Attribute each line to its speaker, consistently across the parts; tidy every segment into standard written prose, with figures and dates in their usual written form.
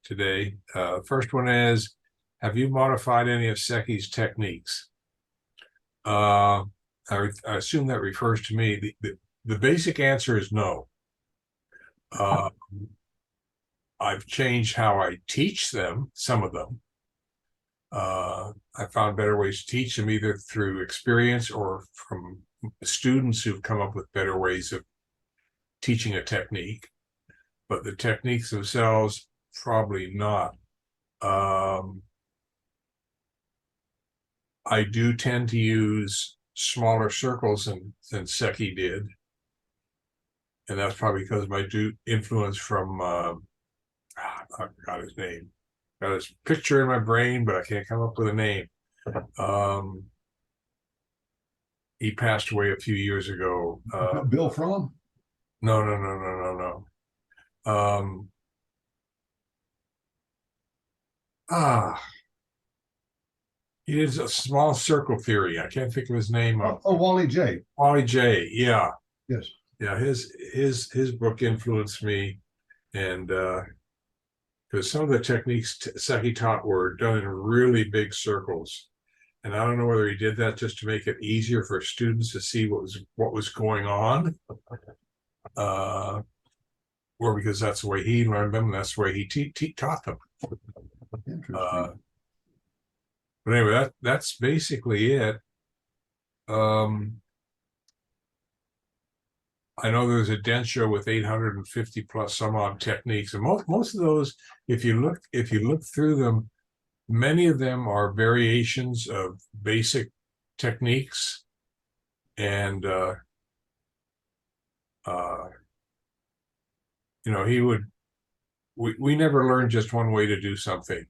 Speaker 1: today. First one is, have you modified any of Seki's techniques? I assume that refers to me. The basic answer is no. I've changed how I teach them, some of them. I found better ways to teach them, either through experience or from students who've come up with better ways of teaching a technique. But the techniques themselves, probably not. I do tend to use smaller circles than Seki did. And that's probably because of my influence from, I forgot his name. Got his picture in my brain, but I can't come up with a name. He passed away a few years ago.
Speaker 2: Bill Fromm?
Speaker 1: No. He did a small circle theory. I can't think of his name.
Speaker 2: Wally J.
Speaker 1: Wally J. Yeah.
Speaker 2: Yes.
Speaker 1: Yeah. His book influenced me, and because some of the techniques Seki taught were done in really big circles, and I don't know whether he did that just to make it easier for students to see what was going on, or because that's the way he learned them, and that's the way he taught them.
Speaker 2: Interesting.
Speaker 1: But anyway, that's basically it. I know there's a densho with 850 plus some odd techniques, and most of those, if you look through them, many of them are variations of basic techniques, and we never learned just one way to do something.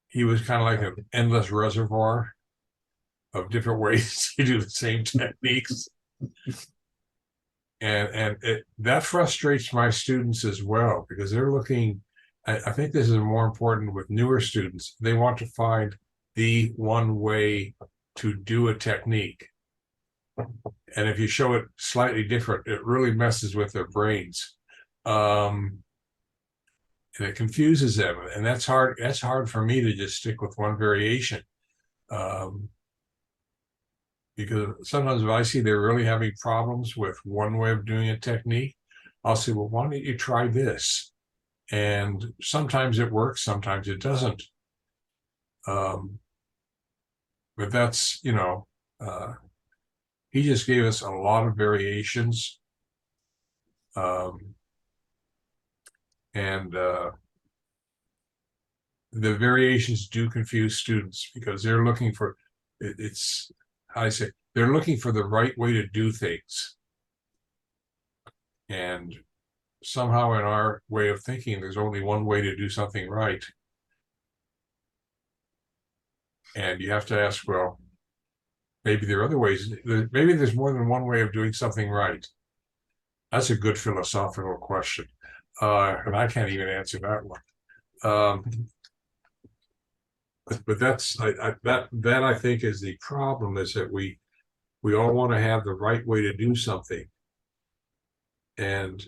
Speaker 1: He was kind of like an endless reservoir of different ways to do the same techniques. And that frustrates my students as well, because they're looking, I think this is more important with newer students. They want to find the one way to do a technique. And if you show it slightly different, it really messes with their brains. And it confuses them, and that's hard. That's hard for me to just stick with one variation, because sometimes if I see they're really having problems with one way of doing a technique, I'll say, well, why don't you try this? And sometimes it works, sometimes it doesn't. But that's, he just gave us a lot of variations. And the variations do confuse students, because they're looking for, they're looking for the right way to do things. And somehow in our way of thinking, there's only one way to do something right. And you have to ask, well, maybe there are other ways. Maybe there's more than one way of doing something right. That's a good philosophical question. And I can't even answer that one. But that's that I think is the problem, is that we all want to have the right way to do something, and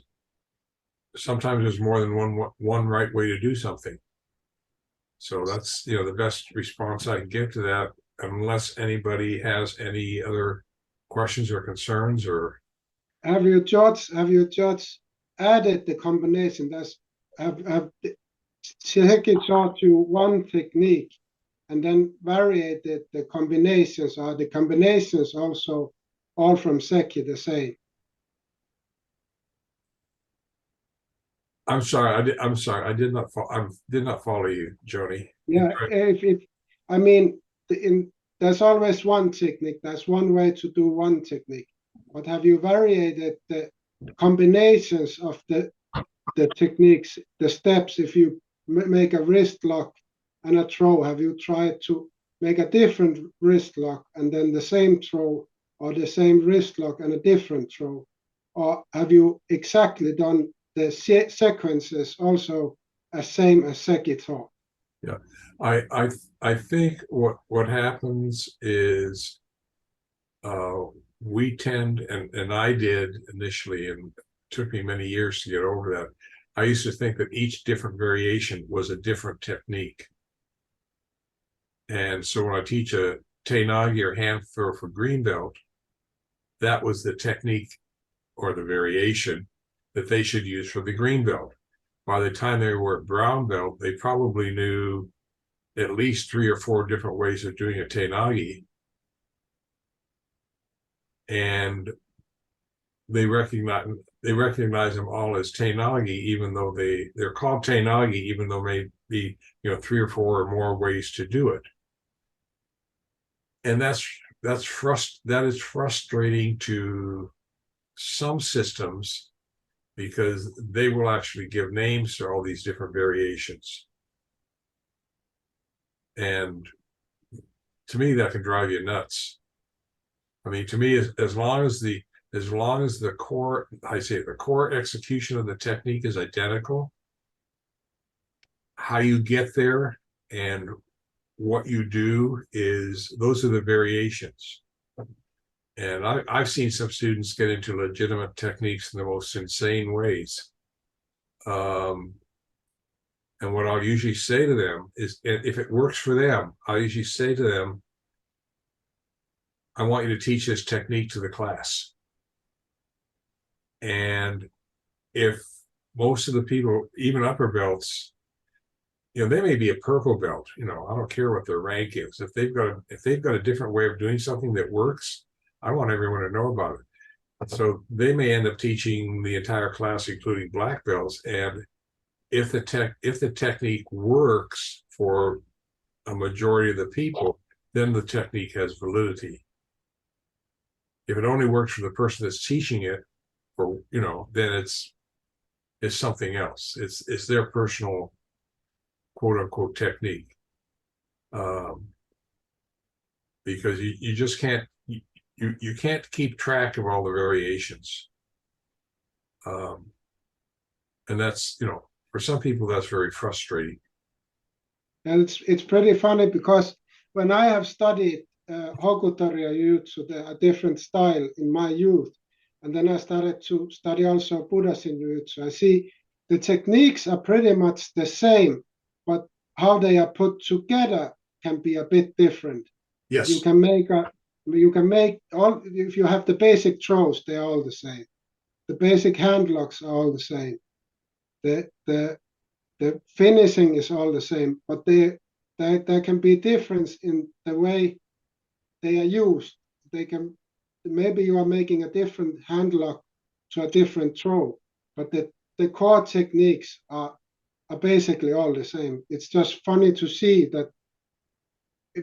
Speaker 1: sometimes there's more than one right way to do something. So that's the best response I can give to that, unless anybody has any other questions or concerns. Or
Speaker 3: have you judged added the combination? Have Seki taught you one technique and then varied the combinations? Are the combinations also all from Seki the same?
Speaker 1: I'm sorry, I did not follow you, Joni.
Speaker 3: Yeah, there's always one technique. That's one way to do one technique. But have you varied the combinations of the techniques, the steps? If you make a wrist lock and a throw, have you tried to make a different wrist lock and then the same throw, or the same wrist lock and a different throw? Or have you exactly done the sequences also as same as Seki taught?
Speaker 1: Yeah, I think what happens is we tend, and I did initially, and it took me many years to get over that. I used to think that each different variation was a different technique. And so when I teach a Teinagi or hand throw for green belt, that was the technique or the variation that they should use for the green belt. By the time they were at brown belt, they probably knew at least 3 or 4 different ways of doing a Teinagi. And they recognize them all as Teinagi, even though they're called Teinagi, even though maybe 3 or 4 or more ways to do it. And that is frustrating to some systems, because they will actually give names to all these different variations. And to me, that can drive you nuts. I mean, to me, as long as the core, the core execution of the technique is identical, how you get there and what you do those are the variations. And I've seen some students get into legitimate techniques in the most insane ways. And what I'll usually say to them is, if it works for them, I usually say to them, I want you to teach this technique to the class. And if most of the people, even upper belts, they may be a purple belt, I don't care what their rank is. If they've got a different way of doing something that works, I want everyone to know about it. So they may end up teaching the entire class, including black belts. And if the technique works for a majority of the people, then the technique has validity. If it only works for the person that's teaching it, or then it's something else. It's their personal quote unquote technique. Because you just can't you can't keep track of all the variations. And that's, for some people, that's very frustrating.
Speaker 3: And it's pretty funny, because when I have studied Hokutori Jujitsu, a different style in my youth, and then I started to study also Budoshin Jujitsu, I see the techniques are pretty much the same, but how they are put together can be a bit different.
Speaker 1: Yes.
Speaker 3: You can make all, if you have the basic throws, they're all the same. The basic hand locks are all the same. The finishing is all the same, but there can be difference in the way they are used. Maybe you are making a different hand lock to a different throw, but the core techniques are basically all the same. It's just funny to see that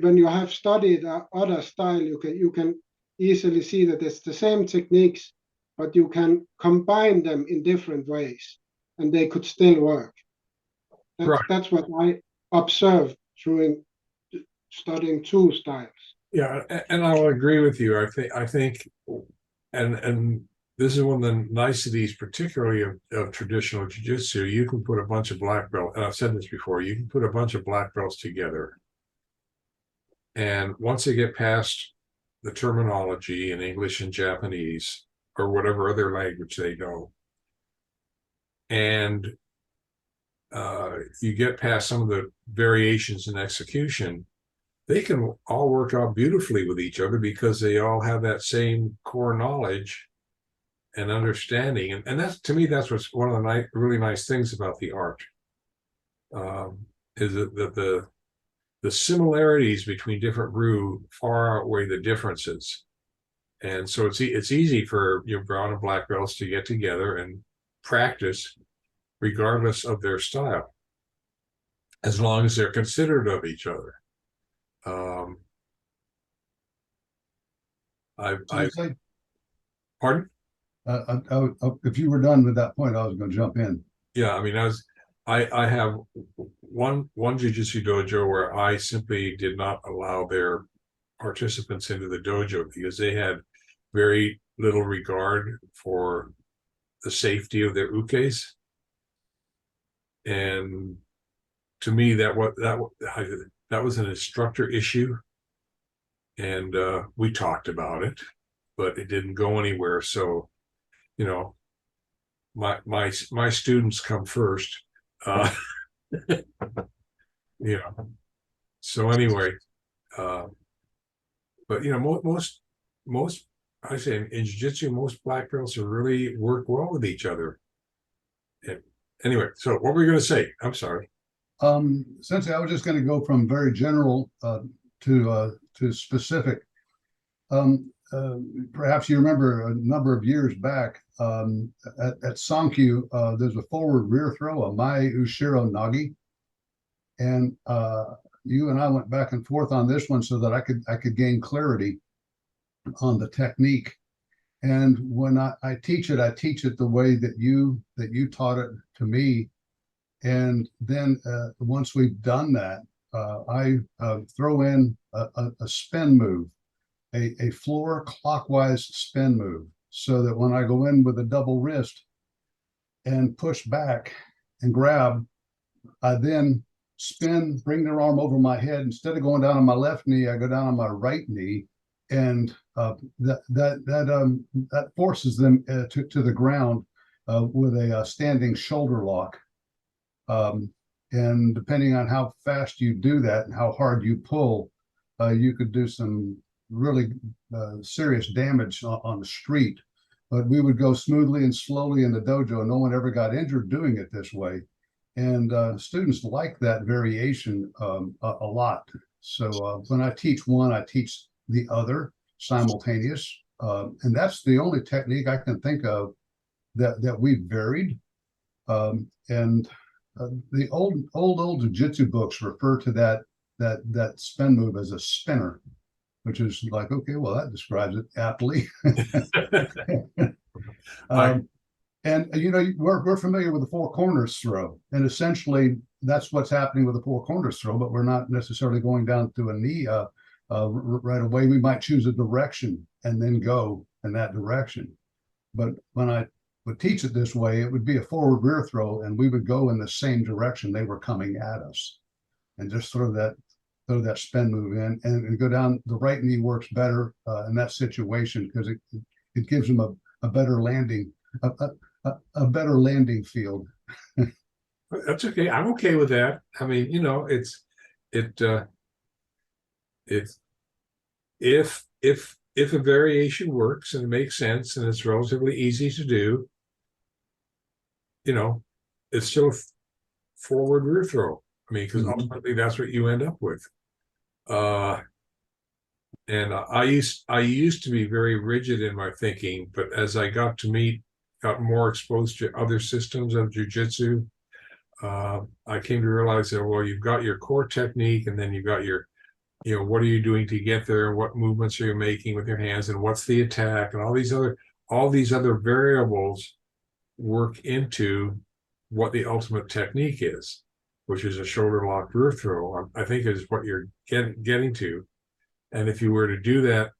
Speaker 3: when you have studied other style, you can easily see that it's the same techniques, but you can combine them in different ways, and they could still work. That's what I observed through studying 2 styles.
Speaker 1: Yeah, and I'll agree with you. I think, and this is one of the niceties, particularly of traditional jiu-jitsu. You can put a bunch of black belts, and I've said this before, you can put a bunch of black belts together. And once they get past the terminology in English and Japanese, or whatever other language they know, and you get past some of the variations in execution, they can all work out beautifully with each other, because they all have that same core knowledge and understanding. And that's, to me, that's what's one of the really nice things about the art, is that the similarities between different ryu far outweigh the differences. And so it's easy for brown and black belts to get together and practice regardless of their style, as long as they're considerate of each other. Pardon?
Speaker 2: If you were done with that point, I was going to jump in.
Speaker 1: Yeah, I mean, I have one jiu-jitsu dojo where I simply did not allow their participants into the dojo, because they had very little regard for the safety of their ukes. And to me, that was an instructor issue, and we talked about it, but it didn't go anywhere. So, my students come first. You know, so anyway, but you know, most I say in jiu-jitsu, most black belts are really work well with each other. And anyway, so what were we going to say? I'm sorry.
Speaker 2: Sensei, I was just going to go from very general to specific. Perhaps you remember a number of years back at Sankyu, there's a forward rear throw, a Mai Ushiro Nagi, and you and I went back and forth on this one so that I could gain clarity on the technique. And when I teach it the way that you taught it to me. And then once we've done that, I throw in a spin move, a floor clockwise spin move, so that when I go in with a double wrist and push back and grab, I then spin, bring their arm over my head. Instead of going down on my left knee, I go down on my right knee, and that forces them to the ground with a standing shoulder lock. And depending on how fast you do that and how hard you pull, you could do some really serious damage on the street. But we would go smoothly and slowly in the dojo. No one ever got injured doing it this way. And students like that variation a lot. So when I teach one, I teach the other simultaneous. And that's the only technique I can think of that we've varied. And the old jiu-jitsu books refer to that spin move as a spinner, which is like, okay, well, that describes it aptly. And you know, we're familiar with the four corners throw, and essentially that's what's happening with the four corners throw, but we're not necessarily going down to a knee right away. We might choose a direction and then go in that direction. But when I would teach it this way, it would be a forward rear throw, and we would go in the same direction they were coming at us, and just throw that spin move in and go down. The right knee works better in that situation because it gives them a better landing, a better landing field.
Speaker 1: That's okay. I'm okay with that. I mean, you know, it's if a variation works and it makes sense and it's relatively easy to do, you know, it's still a forward rear throw. I mean, because ultimately that's what you end up with. And I used to be very rigid in my thinking, but as I got more exposed to other systems of jiu-jitsu, I came to realize that, well, you've got your core technique, and then you've got your, you know, what are you doing to get there, and what movements are you making with your hands, and what's the attack, and all these other variables work into what the ultimate technique is, which is a shoulder lock rear throw, I think is what you're getting to. And if you were to do that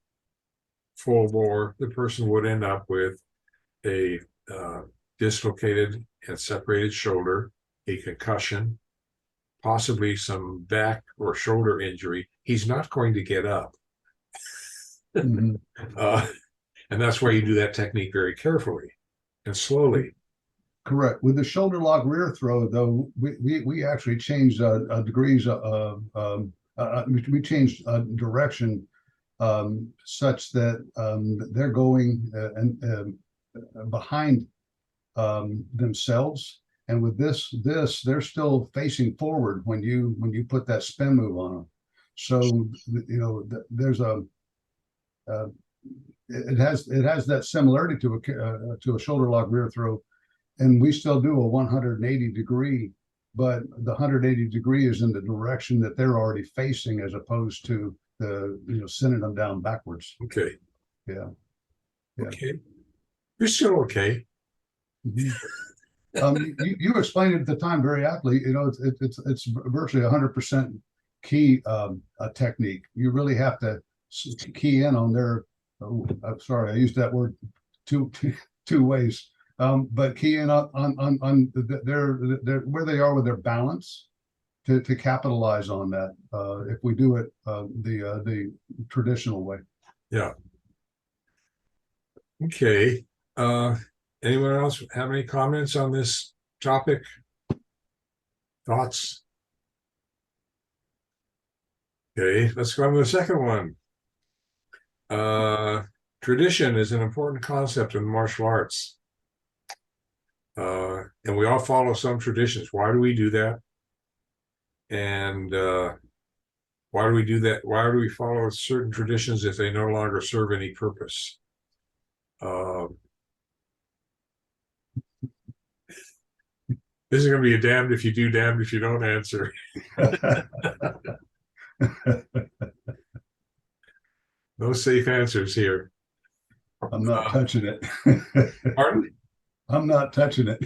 Speaker 1: full bore, the person would end up with a dislocated and separated shoulder, a concussion, possibly some back or shoulder injury. He's not going to get up. And that's why you do that technique very carefully and slowly.
Speaker 2: Correct. With the shoulder lock rear throw, though, we actually changed degrees. We changed direction such that they're going behind themselves, and with this they're still facing forward when you put that spin move on them. So you know, there's it has that similarity to a shoulder lock rear throw, and we still do a 180 degree, but the 180 degree is in the direction that they're already facing, as opposed to sending them down backwards.
Speaker 1: Okay.
Speaker 2: Yeah.
Speaker 1: Okay. You're still okay.
Speaker 2: You explained it at the time very aptly. You know, it's virtually 100% key technique. You really have to key in on their. Oh, I'm sorry, I used that word two ways. But key in on their where they are with their balance to capitalize on that. If we do it the traditional way.
Speaker 1: Yeah. Okay. Anyone else have any comments on this topic? Thoughts? Okay, let's go on to the second one. Tradition is an important concept in martial arts. And we all follow some traditions. Why do we do that? And why do we do that? Why do we follow certain traditions if they no longer serve any purpose? This is going to be a damned if you do, damned if you don't answer. No safe answers here.
Speaker 2: I'm not touching it.
Speaker 1: Pardon?
Speaker 2: I'm not touching it.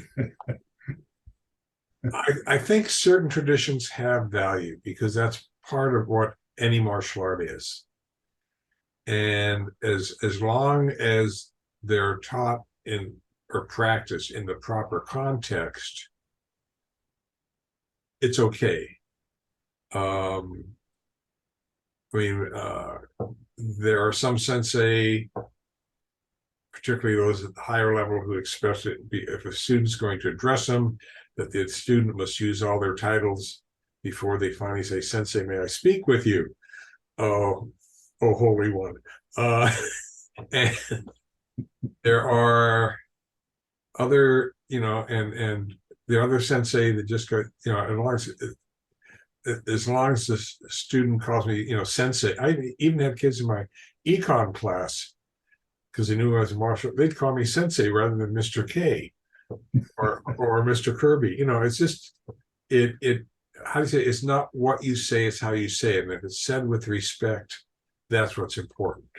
Speaker 1: I think certain traditions have value because that's part of what any martial art is. And as long as they're taught in or practiced in the proper context, it's okay. I mean, there are some sensei, particularly those at the higher level, who expect it if a student's going to address them, that the student must use all their titles before they finally say, "Sensei, may I speak with you?" Oh, Holy One. And there are other, and the other sensei that just go, as long as the student calls me, sensei. I even had kids in my econ class, because they knew I was a martial, they'd call me sensei rather than Mr. K or Mr. Kirby. It's just, how do you say, it's not what you say, it's how you say it. And if it's said with respect, that's what's important.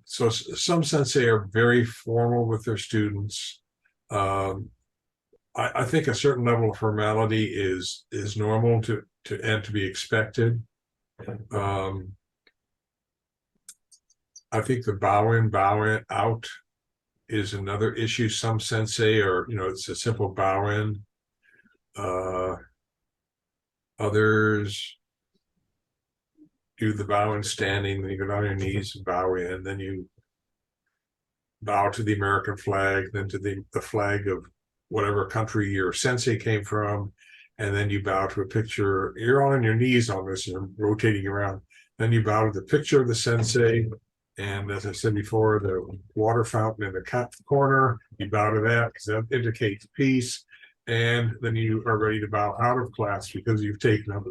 Speaker 1: So some sensei are very formal with their students. I think a certain level of formality is normal and to be expected. I think the bow in, bow out is another issue. Some sensei it's a simple bow in. Others do the bow in standing, then you go down on your knees and bow in, then you bow to the American flag, then to the flag of whatever country your sensei came from, and then you bow to a picture. You're all on your knees on this, you're rotating around. Then you bow to the picture of the sensei, and as I said before, the water fountain in the corner, you bow to that because that indicates peace. And then you are ready to bow out of class because you've taken up.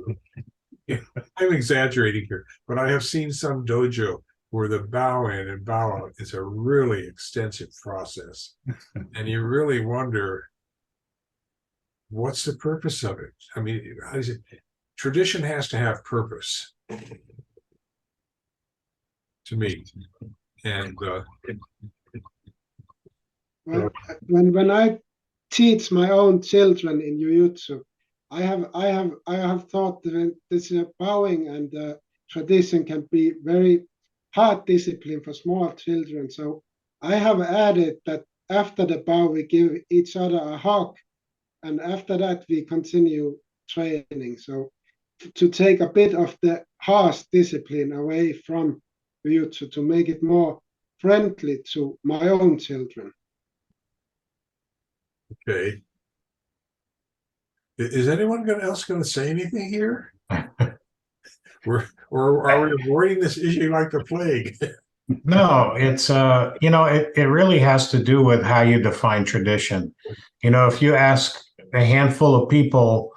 Speaker 1: I'm exaggerating here, but I have seen some dojo where the bow in and bow out is a really extensive process. And you really wonder, what's the purpose of it? I mean, how does it? Tradition has to have purpose, to me. And
Speaker 3: when I teach my own children in Jiu-Jitsu, I have thought that this bowing and tradition can be very hard discipline for small children. So I have added that after the bow we give each other a hug, and after that we continue training. So to take a bit of the harsh discipline away from Jiu-Jitsu to make it more friendly to my own children.
Speaker 1: Okay. Is anyone else going to say anything here? Or are we avoiding this issue like the plague?
Speaker 4: No, it's it really has to do with how you define tradition. If you ask a handful of people,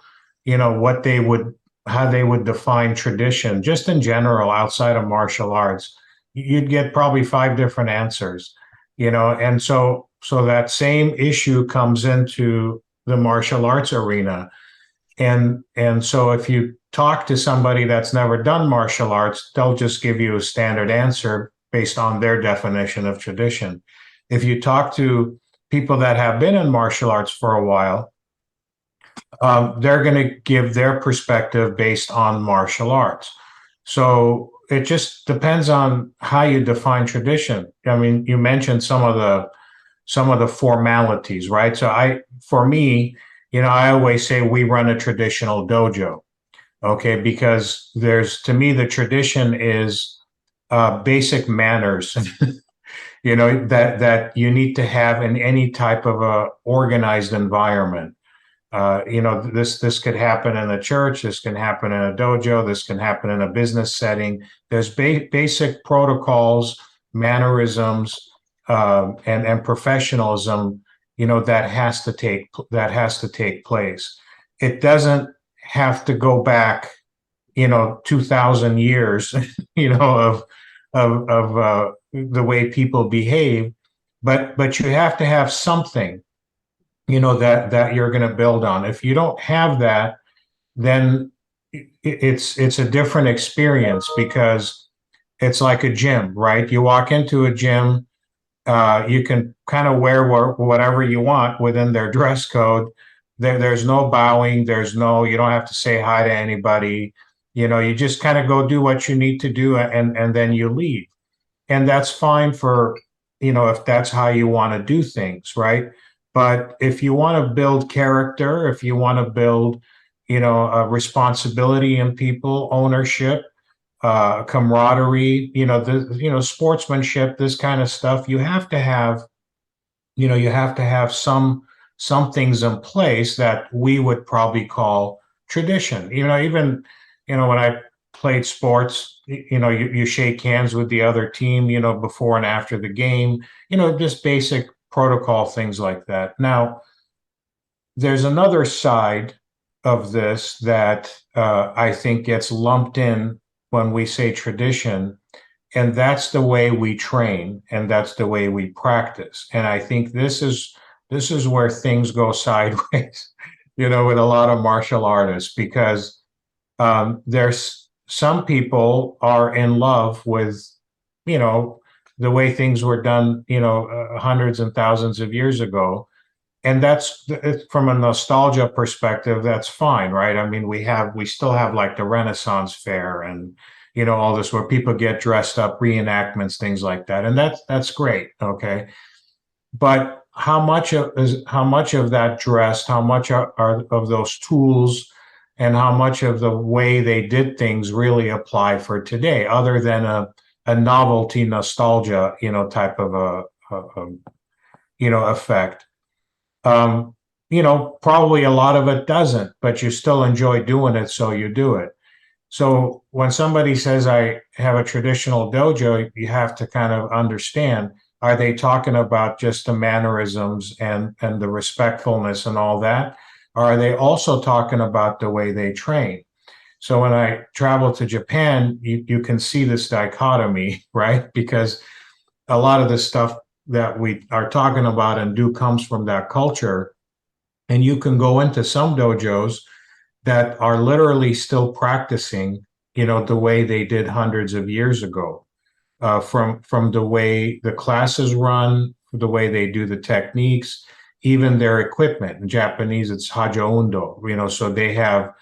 Speaker 4: how they would define tradition, just in general, outside of martial arts, you'd get probably 5 different answers. And so that same issue comes into the martial arts arena. And so if you talk to somebody that's never done martial arts, they'll just give you a standard answer based on their definition of tradition. If you talk to people that have been in martial arts for a while, they're going to give their perspective based on martial arts. So it just depends on how you define tradition. I mean, you mentioned some of the formalities, right? So for me, I always say we run a traditional dojo, okay? Because to me, the tradition is basic manners, that you need to have in any type of a organized environment. This could happen in a church, this can happen in a dojo, this can happen in a business setting. There's basic protocols, mannerisms, and professionalism, that has to take place. It doesn't have to go back, 2,000 years, of the way people behave, but you have to have something, that you're going to build on. If you don't have that, then it's a different experience, because it's like a gym, right? You walk into a gym, you can kind of wear whatever you want within their dress code. There's no bowing, you don't have to say hi to anybody. You just kind of go do what you need to do, and then you leave. And that's fine for, if that's how you want to do things, right? But if you want to build character, if you want to build, a responsibility in people, ownership, camaraderie, sportsmanship, this kind of stuff, you have to have some things in place that we would probably call tradition. Even, when I played sports, you shake hands with the other team, before and after the game, just basic protocol, things like that. Now, there's another side of this that I think gets lumped in when we say tradition, and that's the way we train, and that's the way we practice. And I think this is where things go sideways, with a lot of martial artists, because there's some people are in love with, the way things were done, hundreds and thousands of years ago. And that's, from a nostalgia perspective, that's fine, right? I mean, we still have like the Renaissance Fair and, all this where people get dressed up, reenactments, things like that. And that's great. Okay. But how much of that dress, how much are of those tools, and how much of the way they did things really apply for today, other than a novelty nostalgia, type of a effect? Probably a lot of it doesn't, but you still enjoy doing it, so you do it. So when somebody says, I have a traditional dojo, you have to kind of understand, are they talking about just the mannerisms and the respectfulness and all that? Or are they also talking about the way they train? So when I travel to Japan, you can see this dichotomy, right? Because a lot of the stuff that we are talking about and do comes from that culture. And you can go into some dojos that are literally still practicing, the way they did hundreds of years ago, from the way the classes run, the way they do the techniques, even their equipment. In Japanese, it's hajo undo, so they have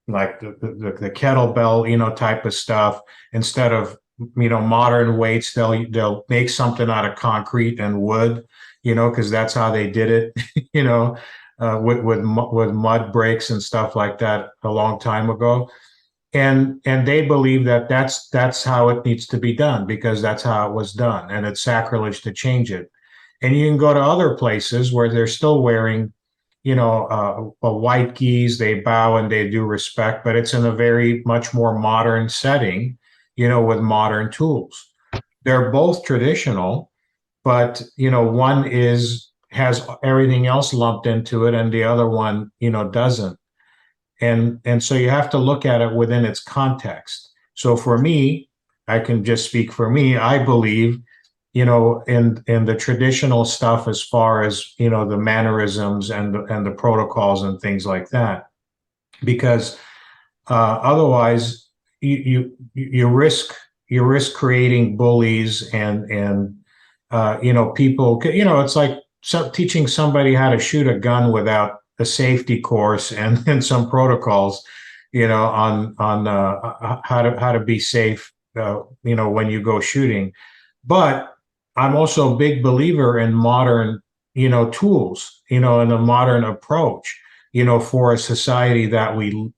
Speaker 4: like the kettlebell, type of stuff. Instead of, modern weights, they'll make something out of concrete and wood, because that's how they did it, with mud breaks and stuff like that a long time ago. And they believe that that's how it needs to be done, because that's how it was done, and it's sacrilege to change it. And you can go to other places where they're still wearing, a white gis, they bow and they do respect, but it's in a very much more modern setting, with modern tools. They're both traditional, but, one has everything else lumped into it, and the other one, doesn't. And so you have to look at it within its context. So for me, I can just speak for me, I believe, in the traditional stuff, as far as, the mannerisms and the protocols and things like that, because otherwise you risk creating bullies and people, it's like teaching somebody how to shoot a gun without a safety course and some protocols, on how to be safe, when you go shooting. But I'm also a big believer in modern, tools, and a modern approach, for a society that we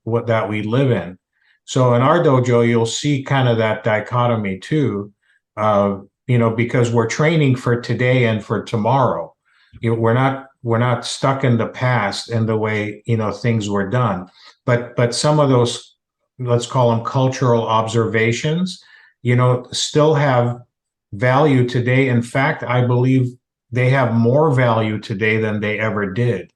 Speaker 4: live in. So in our dojo, you'll see kind of that dichotomy too, because we're training for today and for tomorrow. We're not stuck in the past and the way, things were done. But some of those, let's call them cultural observations, still have value today. In fact, I believe they have more value today than they ever did.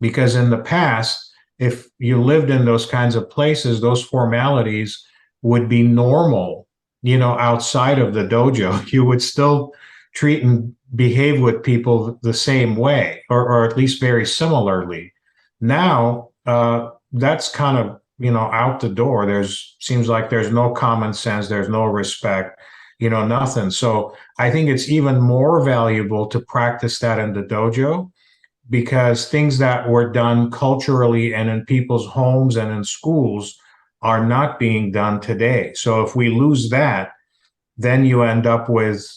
Speaker 4: Because in the past, if you lived in those kinds of places, those formalities would be normal, outside of the dojo. You would still treat and behave with people the same way, or at least very similarly. Now, that's kind of, out the door. Seems like there's no common sense, there's no respect, nothing. So I think it's even more valuable to practice that in the dojo, because things that were done culturally and in people's homes and in schools are not being done today. So if we lose that, then you end up with,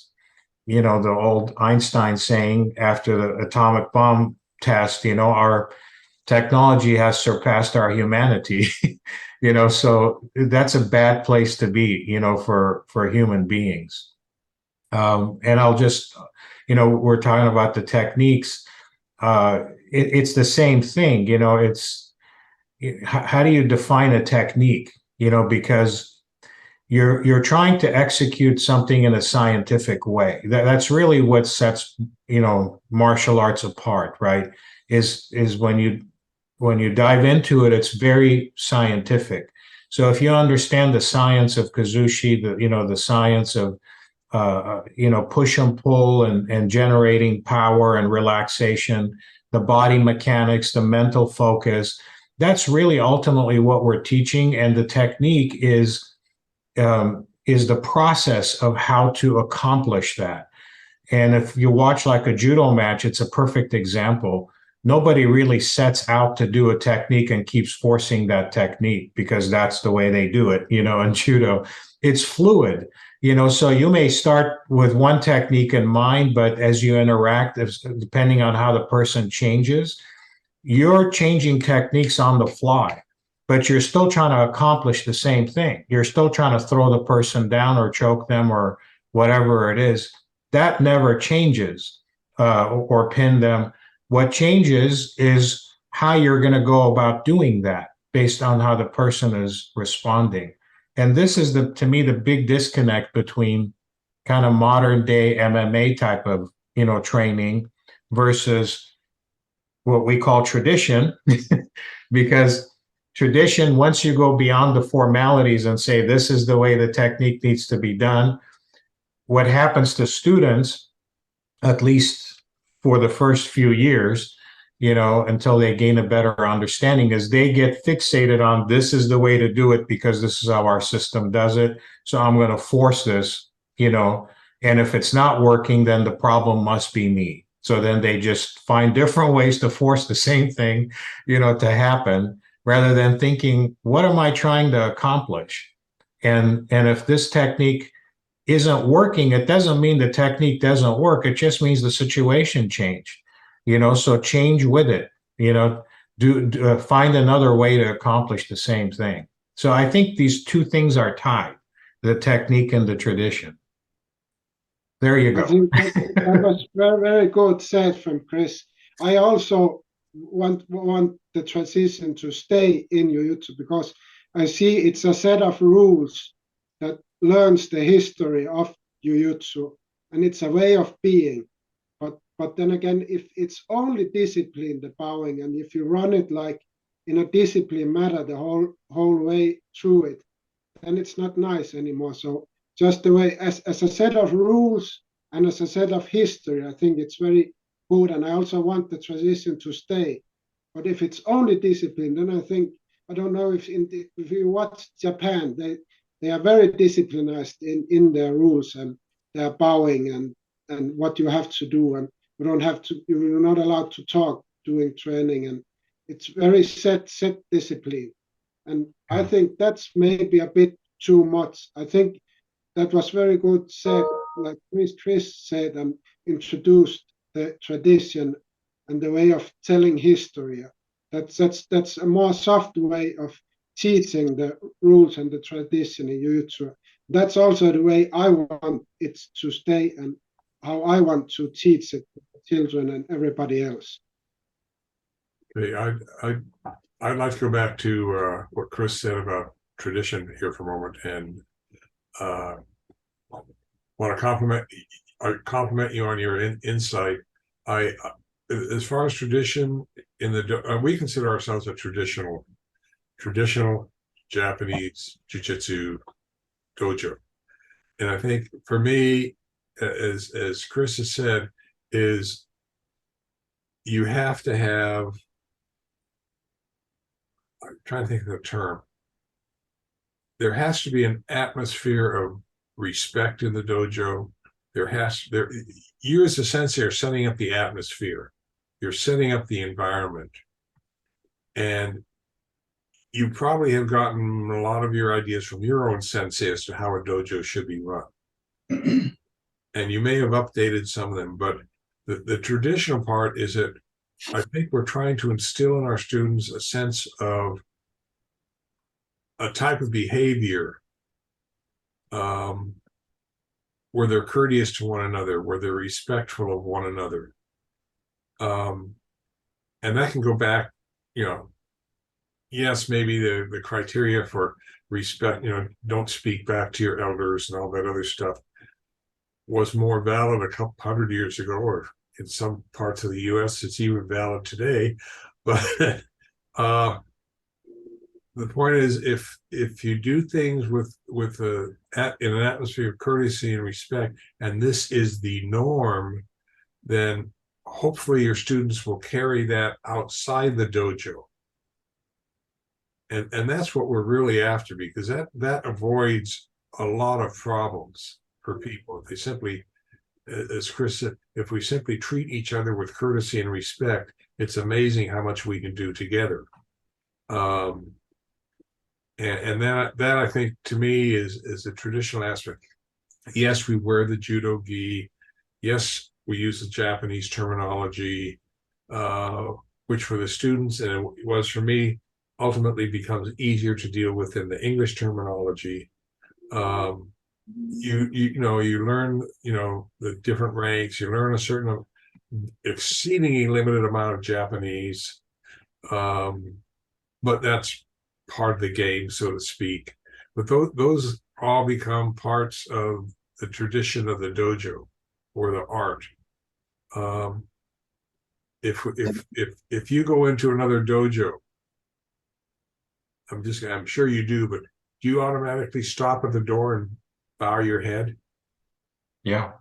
Speaker 4: the old Einstein saying after the atomic bomb test, our technology has surpassed our humanity. So that's a bad place to be, for human beings. And I'll just, we're talking about the techniques. It's the same thing, how do you define a technique? Because you're trying to execute something in a scientific way. That's really what sets, martial arts apart, right? Is when you dive into it, it's very scientific. So if you understand the science of Kazushi, the science of push and pull and generating power and relaxation, the body mechanics, the mental focus, that's really ultimately what we're teaching. And the technique is the process of how to accomplish that. And if you watch like a judo match, it's a perfect example. Nobody really sets out to do a technique and keeps forcing that technique because that's the way they do it, in judo. It's fluid, so you may start with one technique in mind, but as you interact, depending on how the person changes, you're changing techniques on the fly, but you're still trying to accomplish the same thing. You're still trying to throw the person down or choke them or whatever it is. That never changes, or pin them. What changes is how you're going to go about doing that based on how the person is responding. And this is to me, the big disconnect between kind of modern day MMA type of, training versus what we call tradition, because tradition, once you go beyond the formalities and say, this is the way the technique needs to be done, what happens to students, at least for the first few years, until they gain a better understanding, is they get fixated on this is the way to do it because this is how our system does it. So I'm going to force this, and if it's not working, then the problem must be me. So then they just find different ways to force the same thing, to happen, rather than thinking, what am I trying to accomplish? And if this technique isn't working, it doesn't mean the technique doesn't work. It just means the situation changed, so change with it, find another way to accomplish the same thing. So I think these two things are tied, the technique and the tradition. There you go.
Speaker 3: I think that was very, very good said from Chris. I also want the transition to stay in Jiu-Jitsu because I see it's a set of rules that learns the history of Jiu-Jitsu, and it's a way of being. But then again, if it's only discipline, the bowing, and if you run it like in a discipline matter the whole way through it, then it's not nice anymore. So just the way as a set of rules and as a set of history, I think it's very good. And I also want the transition to stay. But if it's only discipline, then I don't know if you watch Japan, they are very disciplined in their rules and their bowing and what you have to do, and you're not allowed to talk during training, and it's very set discipline. And I think that's maybe a bit too much. I think that was very good said, like Chris said, and introduced the tradition and the way of telling history. That's a more soft way of teaching the rules and the tradition in jiu-jitsu. That's also the way I want it to stay and how I want to teach it to children and everybody else.
Speaker 1: Okay, I'd like to go back to what Chris said about tradition here for a moment, and want to compliment you on your insight. As far as tradition in the we consider ourselves a traditional Japanese jiu-jitsu dojo, and I think for me, as Chris has said, is you have to have. I'm trying to think of the term. There has to be an atmosphere of respect in the dojo. You as a sensei are setting up the atmosphere. You're setting up the environment. And you probably have gotten a lot of your ideas from your own sensei as to how a dojo should be run. And you may have updated some of them, but the traditional part is that I think we're trying to instill in our students a sense of a type of behavior where they're courteous to one another, where they're respectful of one another. And that can go back, yes, maybe the criteria for respect, don't speak back to your elders and all that other stuff was more valid a couple hundred years ago, or in some parts of the US, it's even valid today. But the point is, if you do things in an atmosphere of courtesy and respect, and this is the norm, then hopefully your students will carry that outside the dojo. And that's what we're really after, because that avoids a lot of problems for people. If they simply, as Chris said, if we simply treat each other with courtesy and respect, it's amazing how much we can do together. And that I think to me is a traditional aspect. Yes, we wear the judo gi. Yes, we use the Japanese terminology, which for the students, and it was for me, ultimately becomes easier to deal with than the English terminology. You learn, the different ranks. You learn a certain exceedingly limited amount of Japanese, but that's part of the game, so to speak. But those all become parts of the tradition of the dojo or the art. If you go into another dojo, I'm sure you do, but do you automatically stop at the door and bow your head?
Speaker 4: Yeah.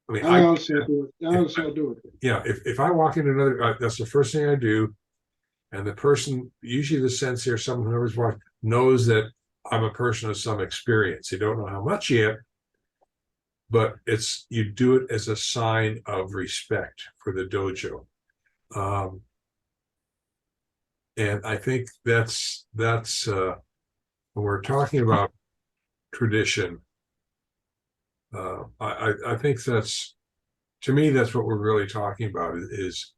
Speaker 1: I mean,
Speaker 3: I also do it.
Speaker 1: Yeah, if I walk into another, that's the first thing I do. And the person, usually the sensei or someone whoever's watching, knows that I'm a person of some experience. They don't know how much yet, but you do it as a sign of respect for the dojo. And I think that's when we're talking about tradition, I think to me, that's what we're really talking about is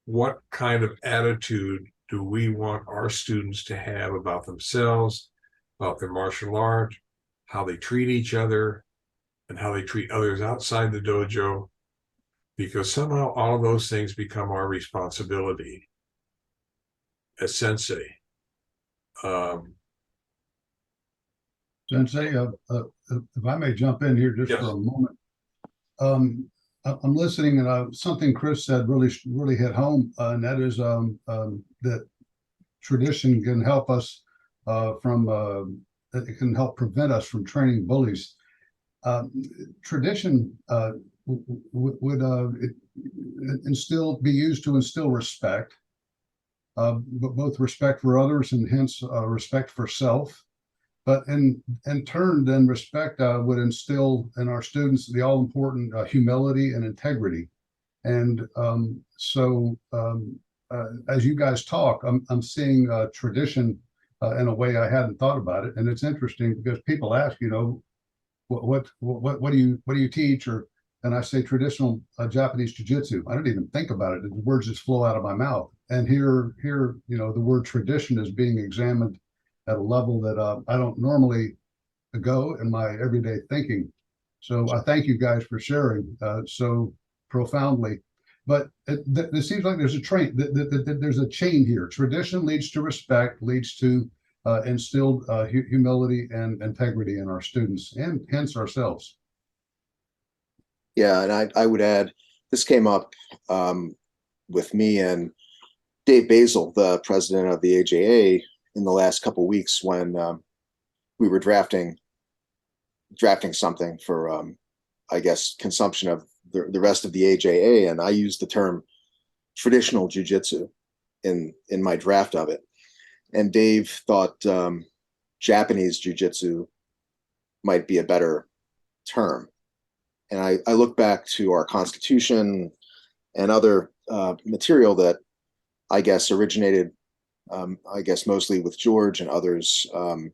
Speaker 1: what kind of attitude do we want our students to have about themselves, about their martial art, how they treat each other, and how they treat others outside the dojo, because somehow all of those things become our responsibility as sensei.
Speaker 2: Sensei, if I may jump in here just
Speaker 1: Yes.
Speaker 2: for a moment. I'm listening, and something Chris said really hit home, and that is that tradition can help us it can help prevent us from training bullies. Tradition would be used to instill respect, but both respect for others and hence respect for self. But in turn, then respect would instill in our students the all-important humility and integrity. And as you guys talk, I'm seeing tradition in a way I hadn't thought about it, and it's interesting because people ask, what do you teach, or and I say traditional Japanese jiu-jitsu. I don't even think about it. The words just flow out of my mouth. And here, the word tradition is being examined at a level that I don't normally go in my everyday thinking. So I thank you guys for sharing so profoundly. But it seems like there's a train. There's a chain here. Tradition leads to respect, leads to instilled humility and integrity in our students, and hence ourselves.
Speaker 5: Yeah, and I would add, this came up with me and Dave Basil, the president of the AJA, in the last couple of weeks when we were drafting something for, I guess, consumption of the rest of the AJA, and I used the term traditional jujitsu in my draft of it. And Dave thought Japanese jujitsu might be a better term. And I look back to our Constitution and other material that I guess originated, I guess, mostly with George and others. And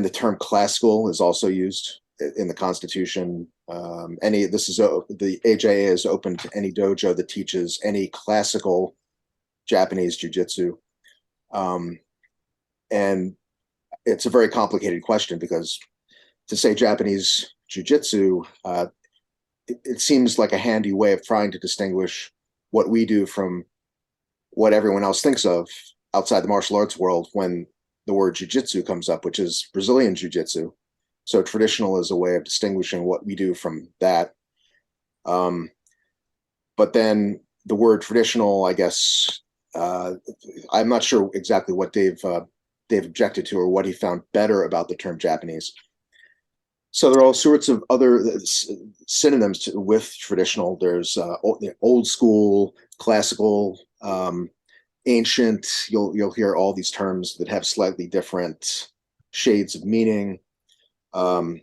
Speaker 5: the term classical is also used in the Constitution. The AJA is open to any dojo that teaches any classical Japanese jiu-jitsu. And it's a very complicated question, because to say Japanese jiu-jitsu, it seems like a handy way of trying to distinguish what we do from what everyone else thinks of outside the martial arts world when the word jiu-jitsu comes up, which is Brazilian jiu-jitsu. So traditional is a way of distinguishing what we do from that. But then the word traditional, I guess, I'm not sure exactly what Dave objected to or what he found better about the term Japanese. So there are all sorts of other synonyms with traditional. There's old school, classical, ancient. You'll hear all these terms that have slightly different shades of meaning. I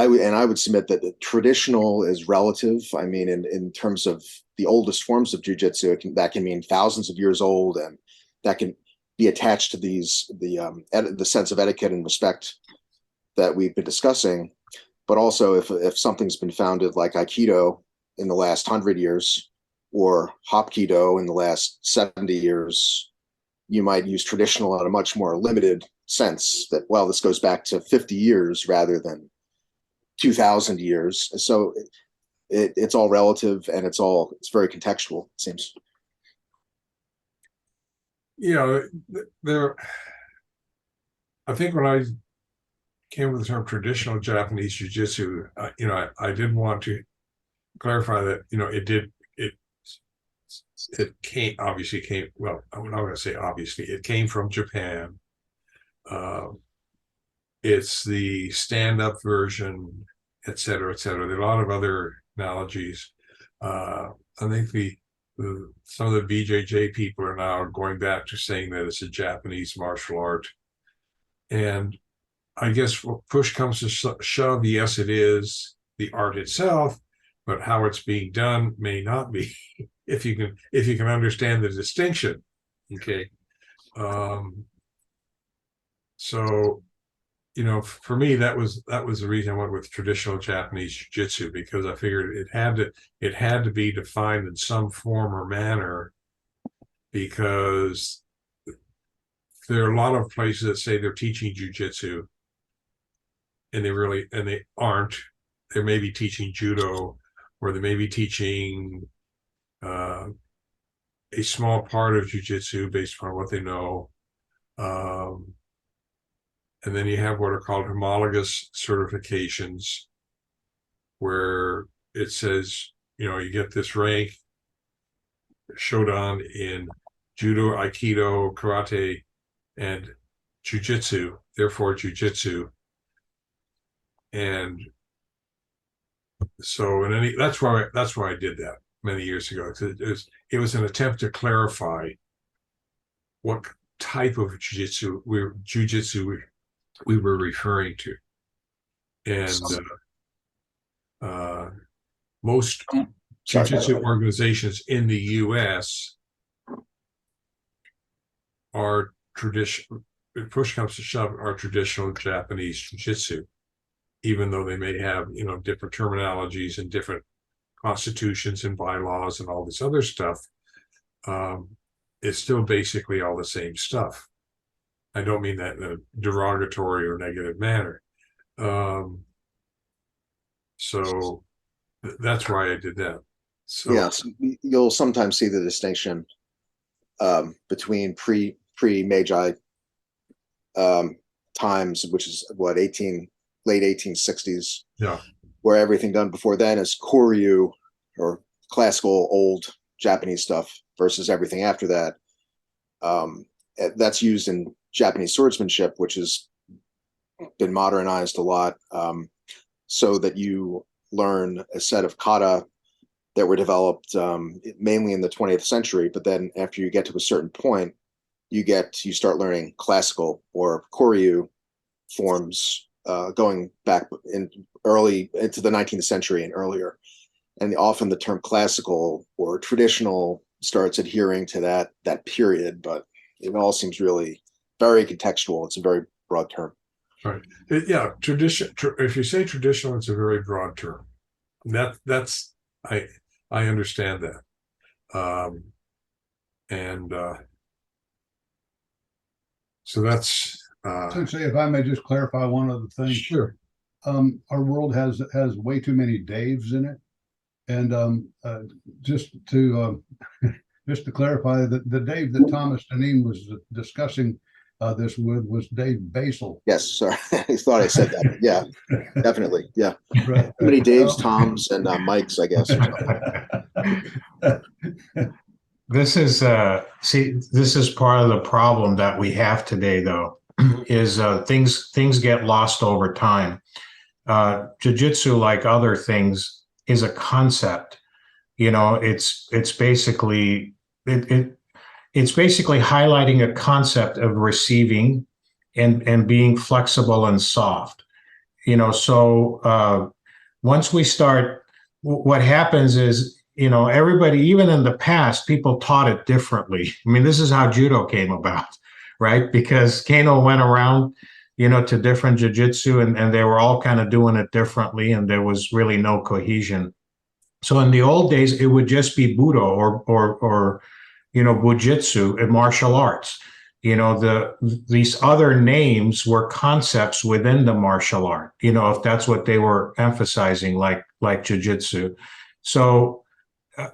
Speaker 5: would submit that the traditional is relative. I mean, in terms of the oldest forms of jiu-jitsu, that can mean thousands of years old, and that can be attached to the sense of etiquette and respect that we've been discussing. But also, if something's been founded like Aikido in the last 100 years, or Hapkido in the last 70 years, you might use traditional in a much more limited sense, that, well, this goes back to 50 years rather than 2,000 years. So it's all relative, and it's very contextual, it seems.
Speaker 1: I think when I came with the term traditional Japanese jiu-jitsu, I did want to clarify that, it came, well, I'm not going to say obviously, it came from Japan. It's the stand-up version, et cetera, et cetera. There are a lot of other analogies. I think some of the BJJ people are now going back to saying that it's a Japanese martial art. And I guess when push comes to shove, yes, it is the art itself, but how it's being done may not be. if you can understand the distinction, okay. So, for me, that was the reason I went with traditional Japanese jiu-jitsu, because I figured it had to be defined in some form or manner, because there are a lot of places that say they're teaching jiu-jitsu, and they aren't. They may be teaching judo, or they may be teaching a small part of jiu-jitsu based upon what they know. And then you have what are called homologous certifications, where it says, you get this rank, Shodan, in judo, aikido, karate, and jiu-jitsu, therefore jiu-jitsu. And so that's why I did that many years ago. It was an attempt to clarify what type of jiu-jitsu we were referring to. And most jiu-jitsu organizations in the US are traditional, if push comes to shove, are traditional Japanese jiu-jitsu. even though they may have, different terminologies and different constitutions and bylaws and all this other stuff, it's still basically all the same stuff. I don't mean that in a derogatory or negative manner. So that's why I did that. So
Speaker 5: Yes, you'll sometimes see the distinction between pre-Meiji times, which is what, late 1860s,
Speaker 1: yeah,
Speaker 5: where everything done before then is Koryu or classical old Japanese stuff versus everything after that. That's used in Japanese swordsmanship, which has been modernized a lot, so that you learn a set of kata that were developed mainly in the 20th century. But then after you get to a certain point, you start learning classical or Koryu forms, going back into the 19th century and earlier. And often the term classical or traditional starts adhering to that period, but it all seems really very contextual. It's a very broad term.
Speaker 1: right. Yeah, tradition. If you say traditional, it's a very broad term. That's I understand that, and so that's
Speaker 2: Sensei, if I may just clarify one other thing.
Speaker 1: sure.
Speaker 2: Our world has way too many Daves in it, and just to just to clarify, the Dave that Thomas Deneen was discussing this with was Dave Basil.
Speaker 5: Yes, sorry. I thought I said that. Yeah, definitely. Yeah.
Speaker 2: Right.
Speaker 5: Too many Daves, Toms, and Mikes, I guess.
Speaker 4: This is this is part of the problem that we have today, though, is things get lost over time. Jiu-jitsu, like other things, is a concept. It's basically it's basically highlighting a concept of receiving and being flexible and soft. So once we start, what happens is, everybody, even in the past, people taught it differently. I mean, this is how judo came about, right? Because Kano went around, to different jiu-jitsu, and they were all kind of doing it differently, and there was really no cohesion. So in the old days, it would just be Budo or Bujitsu in martial arts. These other names were concepts within the martial art, if that's what they were emphasizing, like jiu-jitsu. So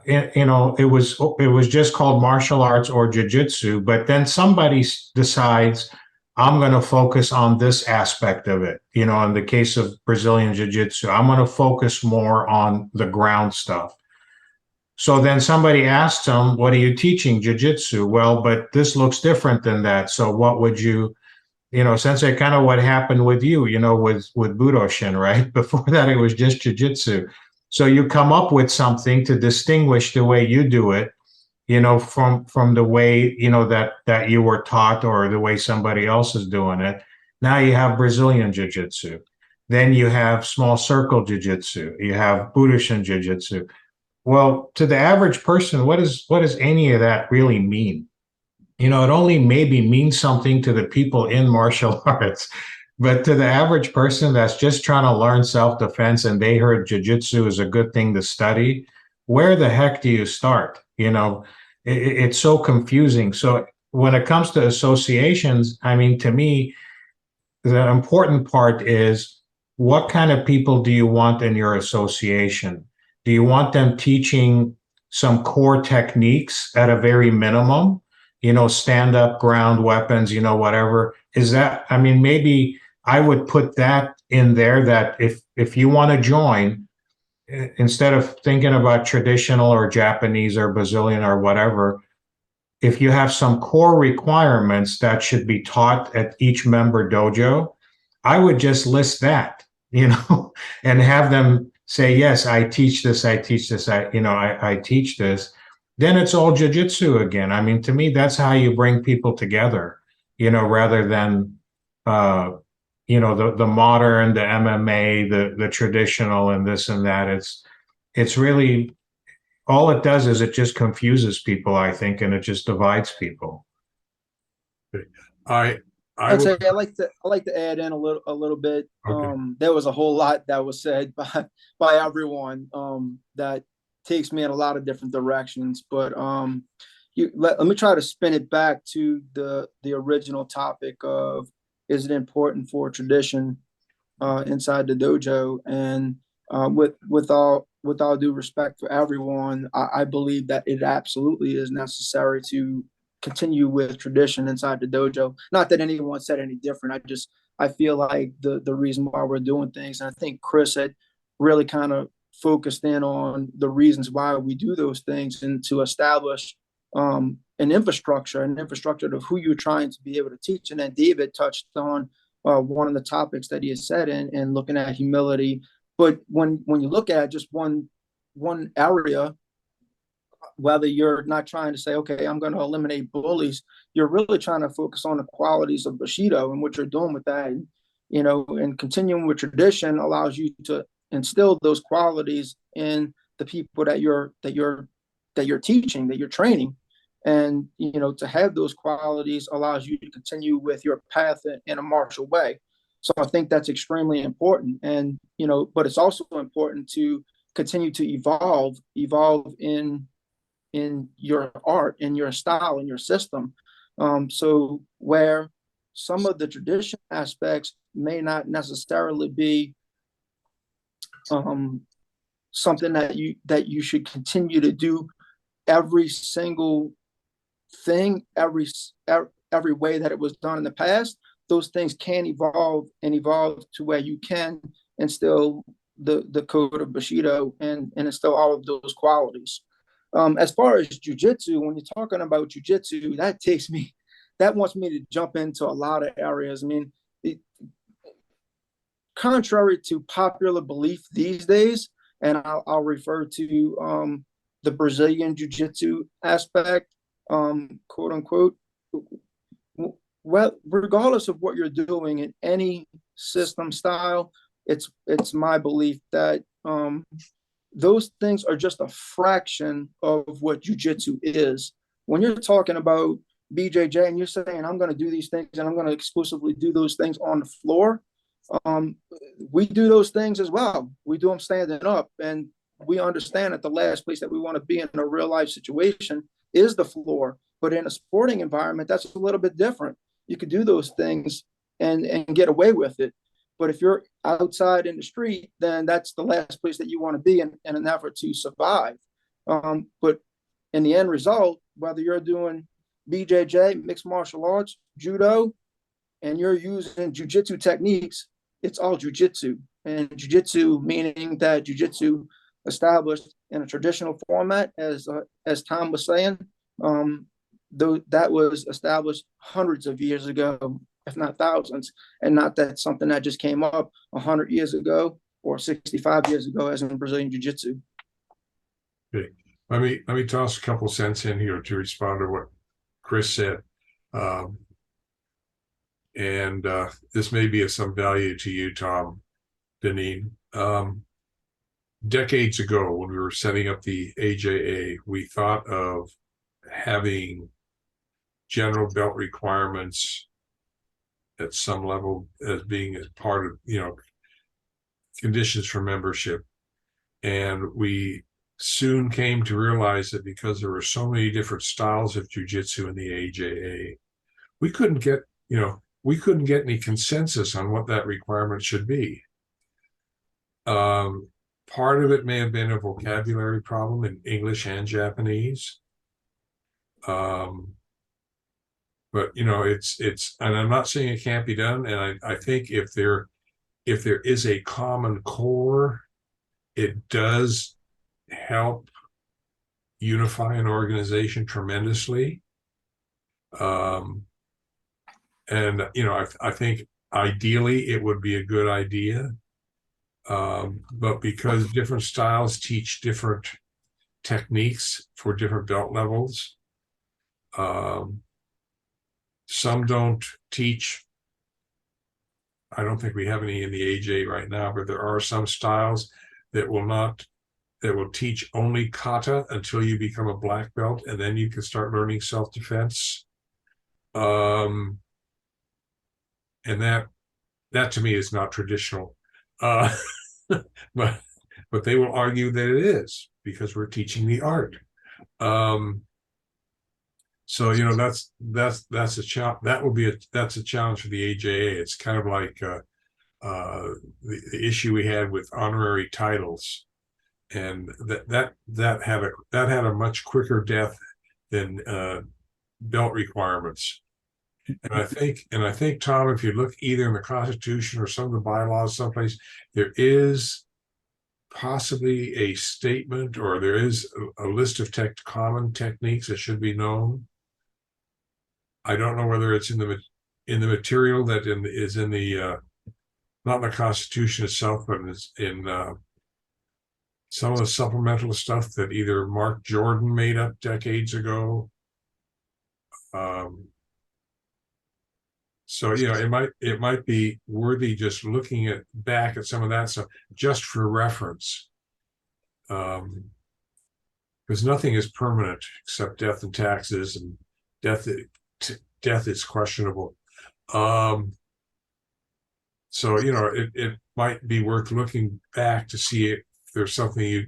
Speaker 4: it was just called martial arts or jiu-jitsu, but then somebody decides, I'm going to focus on this aspect of it. In the case of Brazilian jiu-jitsu, I'm going to focus more on the ground stuff. So then somebody asks them, what are you teaching? Jiu-jitsu. Well, but this looks different than that. So what would you, Sensei, kind of what happened with you, with Budoshin, right? Before that, it was just jiu-jitsu. So you come up with something to distinguish the way you do it, from the way, that you were taught or the way somebody else is doing it. Now you have Brazilian jiu-jitsu. Then you have small circle jiu-jitsu. You have Budoshin jiu-jitsu. Well, to the average person, what does any of that really mean? It only maybe means something to the people in martial arts, but to the average person that's just trying to learn self-defense and they heard jiu-jitsu is a good thing to study, where the heck do you start? It's so confusing. So when it comes to associations, I mean, to me, the important part is, what kind of people do you want in your association? Do you want them teaching some core techniques at a very minimum? Stand up, ground, weapons, whatever. Is that, I mean, maybe I would put that in there, that if you want to join, instead of thinking about traditional or Japanese or Brazilian or whatever, if you have some core requirements that should be taught at each member dojo, I would just list that, and have them say, yes, I teach this, I teach this, I teach this. Then it's all jiu-jitsu again. I mean, to me, that's how you bring people together, rather than, the modern, the MMA, the traditional, and this and that. It's really, all it does is it just confuses people, I think, and it just divides people.
Speaker 1: I
Speaker 6: I'd say
Speaker 1: would,
Speaker 6: I like to add in a little bit.
Speaker 1: okay.
Speaker 6: There was a whole lot that was said by everyone that takes me in a lot of different directions. But let me try to spin it back to the original topic of, is it important for tradition inside the dojo? And with all due respect for everyone, I believe that it absolutely is necessary to continue with tradition inside the dojo. Not that anyone said any different. I feel like the reason why we're doing things, and I think Chris had really kind of focused in on the reasons why we do those things, and to establish an infrastructure of who you're trying to be able to teach. And then David touched on one of the topics that he has said, and looking at humility. But when you look at just one area, whether you're not trying to say, okay, I'm going to eliminate bullies, you're really trying to focus on the qualities of Bushido and what you're doing with that. And, and continuing with tradition allows you to instill those qualities in the people that you're teaching, that you're training. And, to have those qualities allows you to continue with your path in a martial way. So I think that's extremely important. And, but it's also important to continue to evolve in your art, in your style, in your system. So where some of the tradition aspects may not necessarily be something that you should continue to do every single thing, every way that it was done in the past, those things can evolve to where you can instill the code of Bushido and instill all of those qualities. As far as jujitsu, when you're talking about jujitsu, that wants me to jump into a lot of areas. I mean, contrary to popular belief these days, and I'll refer to the Brazilian jiu-jitsu aspect, quote unquote. Well, regardless of what you're doing in any system style, it's my belief that those things are just a fraction of what jiu-jitsu is. When you're talking about BJJ and you're saying, I'm going to do these things and I'm going to exclusively do those things on the floor, we do those things as well. We do them standing up, and we understand that the last place that we want to be in a real life situation is the floor. But in a sporting environment, that's a little bit different. You could do those things and get away with it. But if you're outside in the street, then that's the last place that you want to be in an effort to survive. But in the end result, whether you're doing BJJ, mixed martial arts, judo, and you're using jujitsu techniques, it's all jujitsu. And jujitsu meaning that jujitsu established in a traditional format, as Tom was saying, though that was established hundreds of years ago, if not thousands, and not that something that just came up 100 years ago or 65 years ago, as in Brazilian Jiu-Jitsu.
Speaker 1: Okay. Let me toss a couple cents in here to respond to what Chris said. And this may be of some value to you, Tom, Deneen. Decades ago, when we were setting up the AJA, we thought of having general belt requirements at some level as being as part of, conditions for membership. And we soon came to realize that because there were so many different styles of jiu-jitsu in the AJA, we couldn't get any consensus on what that requirement should be. Part of it may have been a vocabulary problem in English and Japanese. But it's, and I'm not saying it can't be done. And I think if there is a common core, it does help unify an organization tremendously. And I think ideally it would be a good idea. But because different styles teach different techniques for different belt levels, some don't teach. I don't think we have any in the AJ right now, but there are some styles that will teach only kata until you become a black belt, and then you can start learning self-defense. and that to me is not traditional. But they will argue that it is because we're teaching the art. So that's a challenge. That's a challenge for the AJA. It's kind of like the issue we had with honorary titles, and that had a much quicker death than belt requirements. And I think, Tom, if you look either in the Constitution or some of the bylaws someplace, there is possibly a statement, or there is a list of common techniques that should be known. I don't know whether it's in the material that is in the not in the Constitution itself, but it's in some of the supplemental stuff that either Mark Jordan made up decades ago. So it might be worthy just looking back at some of that stuff just for reference, because nothing is permanent except death and taxes, and death is questionable. So it might be worth looking back to see if there's something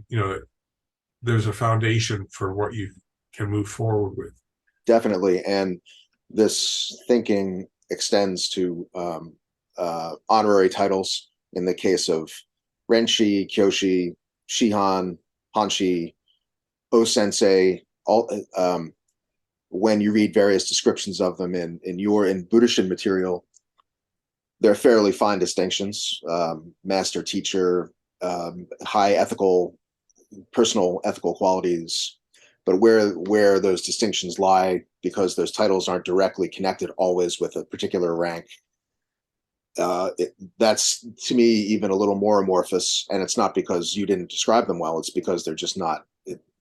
Speaker 1: there's a foundation for what you can move forward with.
Speaker 5: Definitely, and this thinking extends to honorary titles in the case of Renshi, Kyoshi, Shihan, Hanshi, O-sensei. All when you read various descriptions of them in Budoshin material, they're fairly fine distinctions: master, teacher, high ethical, personal ethical qualities. But where those distinctions lie, because those titles aren't directly connected always with a particular rank, that's to me even a little more amorphous. And it's not because you didn't describe them well; it's because they're just not.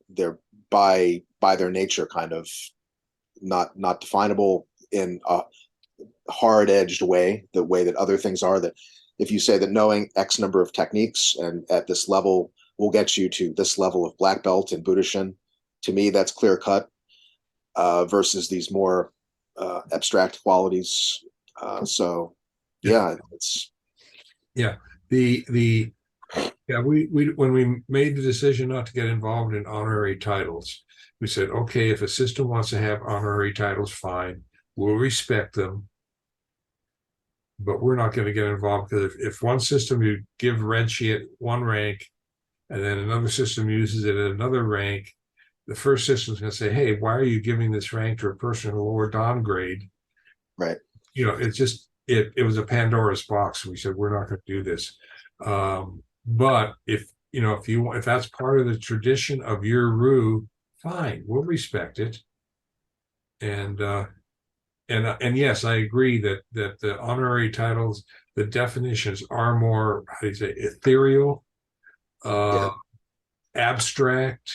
Speaker 5: They're by their nature kind of not definable in a hard-edged way, the way that other things are. That if you say that knowing X number of techniques and at this level will get you to this level of black belt in Budoshin, to me that's clear cut, versus these more abstract qualities. So yeah, it's
Speaker 1: we when we made the decision not to get involved in honorary titles, we said, okay, if a system wants to have honorary titles, fine, we'll respect them, but we're not going to get involved, because if one system you give Renshi at one rank and then another system uses it at another rank, the first system is going to say, hey, why are you giving this rank to a person in a lower dan grade?
Speaker 5: right.
Speaker 1: It's just it was a Pandora's box. We said we're not going to do this. But if that's part of the tradition of your RU, fine, we'll respect it. And yes, I agree that the honorary titles, the definitions are more, how do you say, ethereal, abstract,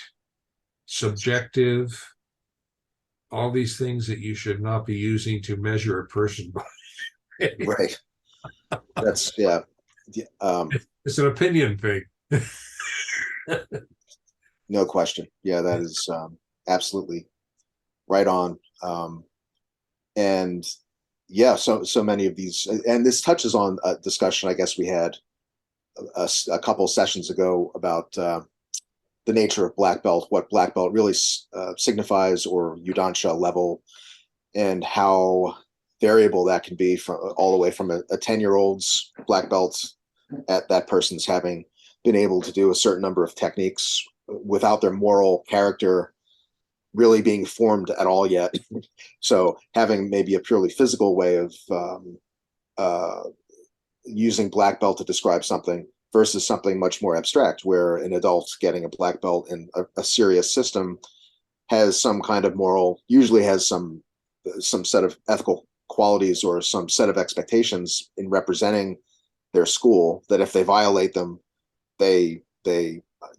Speaker 1: subjective, all these things that you should not be using to measure a person by.
Speaker 5: Right. That's
Speaker 1: It's an opinion thing.
Speaker 5: no question. Yeah, that is absolutely right on. And yeah, so many of these, and this touches on a discussion I guess we had a couple sessions ago about the nature of black belt, what black belt really signifies, or Yudansha level, and how variable that can be from all the way from a 10-year-old's black belt at that person's having been able to do a certain number of techniques without their moral character really being formed at all yet. So having maybe a purely physical way of using black belt to describe something versus something much more abstract, where an adult getting a black belt in a serious system has some kind of moral, usually has some set of ethical qualities or some set of expectations in representing their school, that if they violate them, they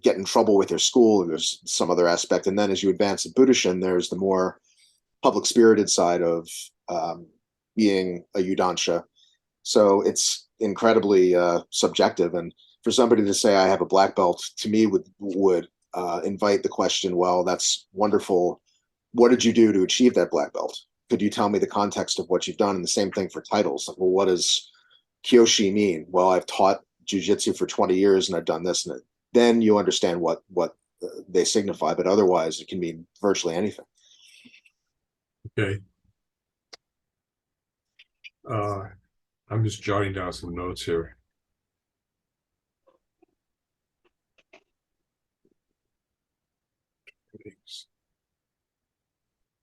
Speaker 5: get in trouble with their school, or there's some other aspect. And then as you advance in Budoshin, there's the more public spirited side of being a Yudansha. So it's incredibly subjective. And for somebody to say I have a black belt, to me would invite the question, well, that's wonderful. What did you do to achieve that black belt? could you tell me the context of what you've done? And the same thing for titles. Like, well, what does Kyoshi mean? Well, I've taught jujitsu for 20 years and I've done this and then you understand what they signify, but otherwise it can mean virtually anything.
Speaker 1: Okay. I'm just jotting down some notes here.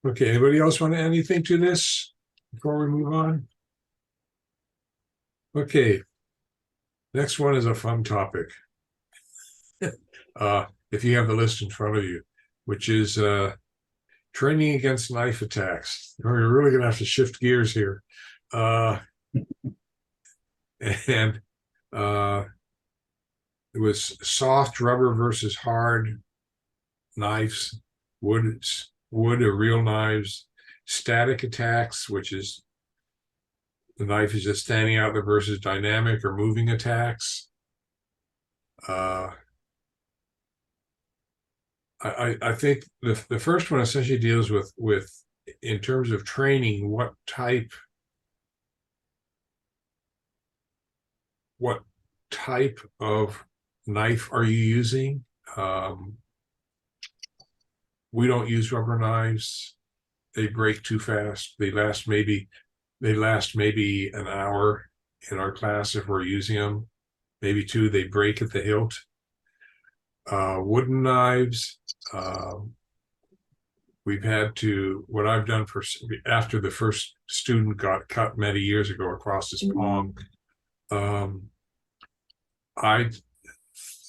Speaker 1: Okay, anybody else want to add anything to this before we move on? Okay. Next one is a fun topic. If you have the list in front of you, which is training against knife attacks. You're really going to have to shift gears here. And it was soft rubber versus hard knives, wood or real knives, static attacks, which is the knife is just standing out there, versus dynamic or moving attacks. I think the first one essentially deals with in terms of training, what type of knife are you using? We don't use rubber knives. They break too fast. They last maybe an hour in our class if we're using them. Maybe 2, they break at the hilt. Wooden knives, we've had to, what I've done after the first student got cut many years ago across his palm, I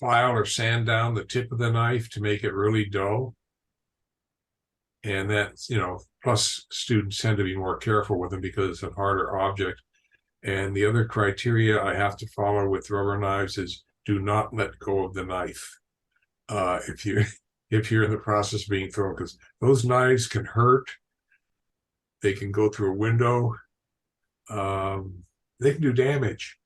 Speaker 1: file or sand down the tip of the knife to make it really dull. And that's, plus students tend to be more careful with them because it's a harder object. And the other criteria I have to follow with rubber knives is do not let go of the knife. If you're in the process of being thrown, because those knives can hurt. They can go through a window. They can do damage.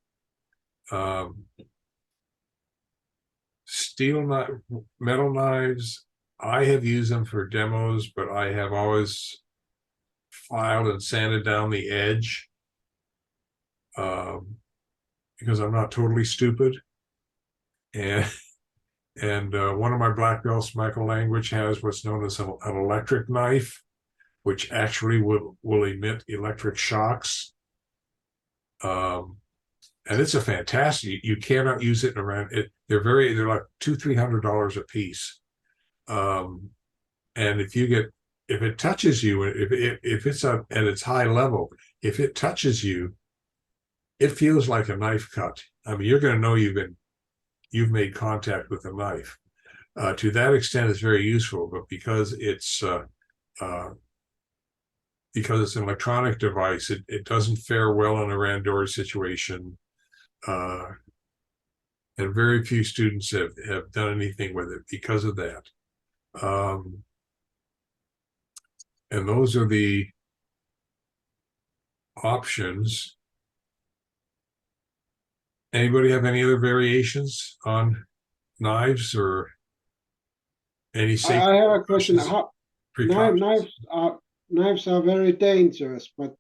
Speaker 1: Metal knives, I have used them for demos, but I have always filed and sanded down the edge because I'm not totally stupid. And one of my black belts, Michael Language, has what's known as an electric knife, which actually will emit electric shocks. And it's a fantastic, you cannot use it around it. They're like $200-300 a piece. And if it touches you, if it's at its high level, if it touches you, it feels like a knife cut. I mean, you're going to know you've made contact with a knife. To that extent, it's very useful, but because it's an electronic device, it doesn't fare well in a randori situation. And very few students have done anything with it because of that. And those are the options. Anybody have any other variations on knives or any safety?
Speaker 3: I have a question.
Speaker 1: Precautions?
Speaker 3: Knives are very dangerous, but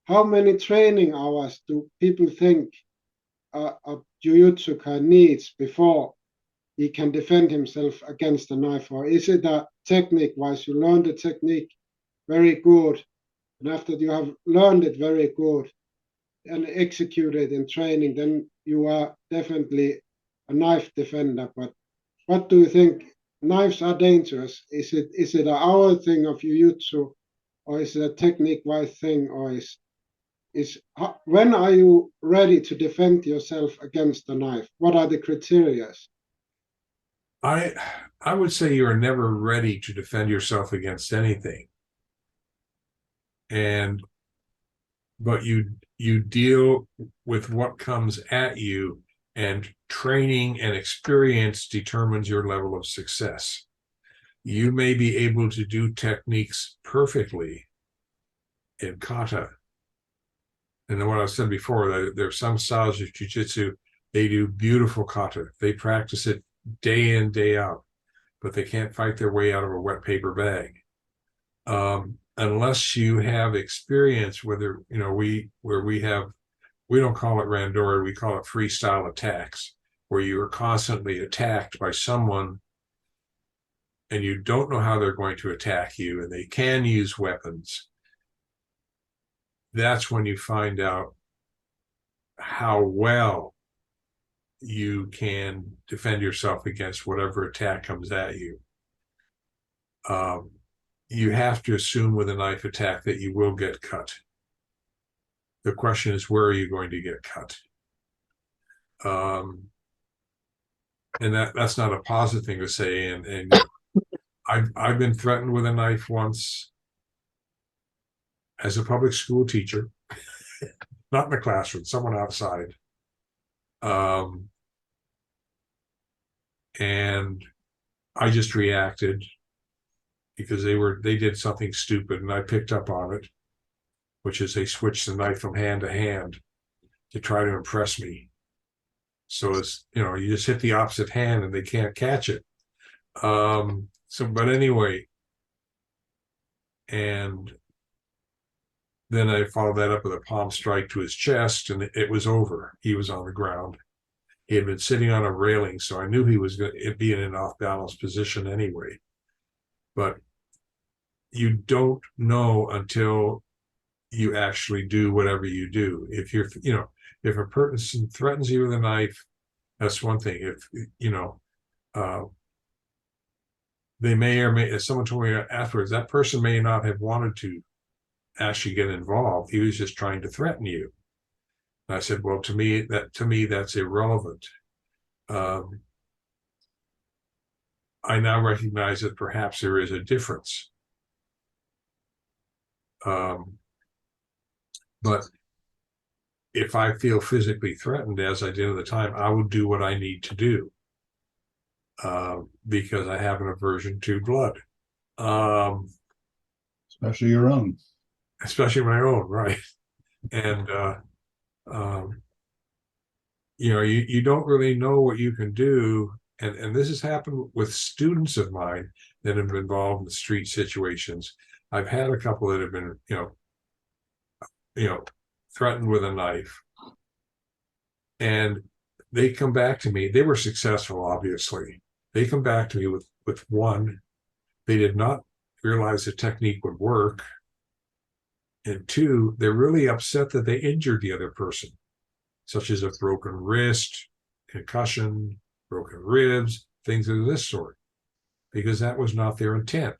Speaker 3: how many training hours do people think a jujutsuka needs before he can defend himself against a knife? Or is it a technique-wise, you learn the technique very good, and after you have learned it very good and execute it in training, then you are definitely a knife defender? But what do you think? Knives are dangerous. Is it an hour thing of jujutsu, or is it a technique-wise thing, or when are you ready to defend yourself against a knife? What are the criteria?
Speaker 1: I would say you are never ready to defend yourself against anything. But you deal with what comes at you, and training and experience determines your level of success. You may be able to do techniques perfectly in kata. And then what I said before, there are some styles of jiu-jitsu, they do beautiful kata. They practice it day in, day out, but they can't fight their way out of a wet paper bag. unless you have experience, whether, you know, we don't call it randori, we call it freestyle attacks, where you are constantly attacked by someone and you don't know how they're going to attack you, and they can use weapons. That's when you find out how well you can defend yourself against whatever attack comes at you. You have to assume with a knife attack that you will get cut. The question is, where are you going to get cut? And that's not a positive thing to say. And I've been threatened with a knife once as a public school teacher, not in the classroom, someone outside. And I just reacted because they did something stupid, and I picked up on it, which is they switched the knife from hand to hand to try to impress me. So it's, you know, you just hit the opposite hand and they can't catch it. But anyway, and then I followed that up with a palm strike to his chest, and it was over. He was on the ground. He had been sitting on a railing, so I knew he was going to be in an off-balance position anyway. But you don't know until you actually do whatever you do. If you're, you know, if a person threatens you with a knife, that's one thing. If, you know, they may or may, as someone told me afterwards, that person may not have wanted to actually get involved. He was just trying to threaten you. And I said, well, to me, that's irrelevant. I now recognize that perhaps there is a difference. But if I feel physically threatened, as I did at the time, I will do what I need to do, because I have an aversion to blood.
Speaker 2: Especially your own.
Speaker 1: Especially my own, right? And you know, you don't really know what you can do, and this has happened with students of mine that have been involved in street situations. I've had a couple that have been, you know, threatened with a knife, and they come back to me. They were successful, obviously. They come back to me with one, they did not realize the technique would work, and two, they're really upset that they injured the other person, such as a broken wrist, concussion, broken ribs, things of this sort, because that was not their intent.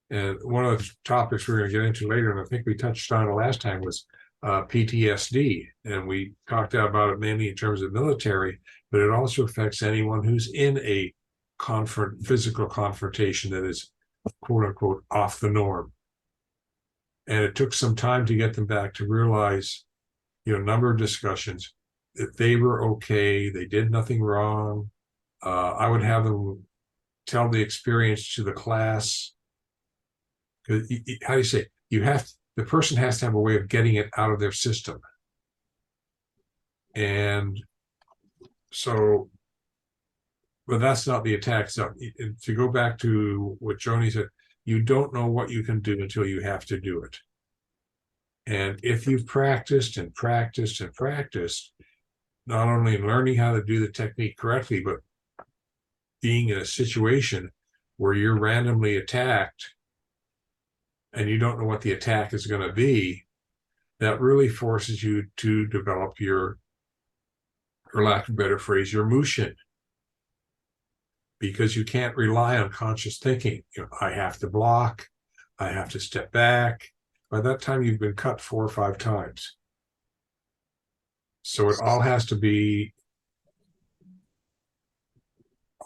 Speaker 1: And one of the topics we're going to get into later, and I think we touched on it last time, was PTSD. And we talked about it mainly in terms of military, but it also affects anyone who's in a physical confrontation that is, quote unquote, off the norm. And it took some time to get them back to realize, you know, a number of discussions, that they were okay, they did nothing wrong. I would have them tell the experience to the class. Because how do you say, the person has to have a way of getting it out of their system. And so, but that's not the attack stuff. To go back to what Joni said, you don't know what you can do until you have to do it. And if you've practiced and practiced and practiced, not only learning how to do the technique correctly, but being in a situation where you're randomly attacked and you don't know what the attack is going to be, that really forces you to develop your, for lack of a better phrase, your mushin. Because you can't rely on conscious thinking. You know, I have to block, I have to step back. By that time, you've been cut 4 or 5 times. So it all has to be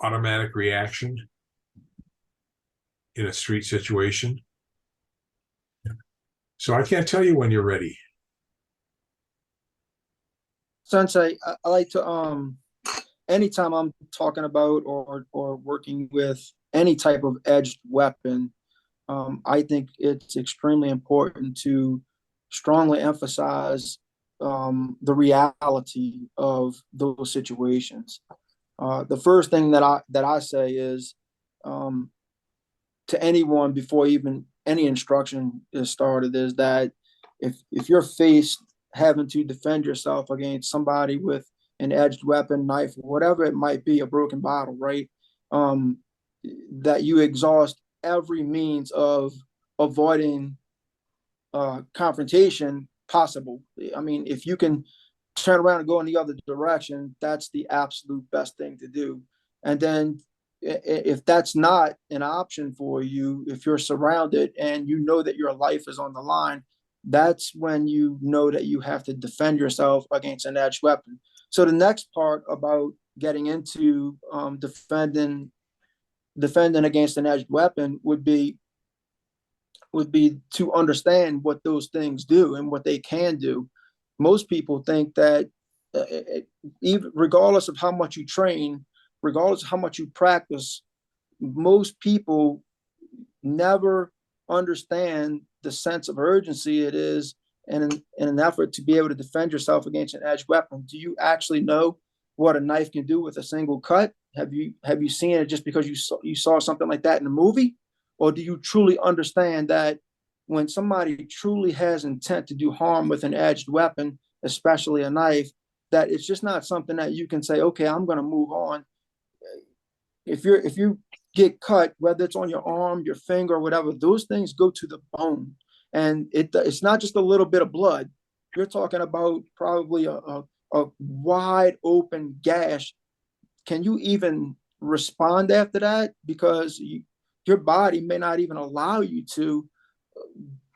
Speaker 1: automatic reaction in a street situation. So I can't tell you when you're ready.
Speaker 6: Sensei, I like to anytime I'm talking about or working with any type of edged weapon, I think it's extremely important to strongly emphasize the reality of those situations. The first thing that I say is to anyone before even any instruction is started is that if you're faced having to defend yourself against somebody with an edged weapon, knife, whatever it might be, a broken bottle, right? That you exhaust every means of avoiding confrontation possible. I mean, if you can turn around and go in the other direction, that's the absolute best thing to do. And then if that's not an option for you, if you're surrounded and you know that your life is on the line, that's when you know that you have to defend yourself against an edged weapon. So the next part about getting into defending against an edged weapon would be to understand what those things do and what they can do. Most people think that even regardless of how much you train, regardless of how much you practice, most people never understand the sense of urgency it is in an effort to be able to defend yourself against an edged weapon. Do you actually know what a knife can do with a single cut? Have you seen it just because you saw something like that in a movie? Or do you truly understand that when somebody truly has intent to do harm with an edged weapon, especially a knife, that it's just not something that you can say, okay, I'm going to move on. If you get cut, whether it's on your arm, your finger, or whatever, those things go to the bone. And it's not just a little bit of blood. You're talking about probably a wide open gash. Can you even respond after that? Because your body may not even allow you to,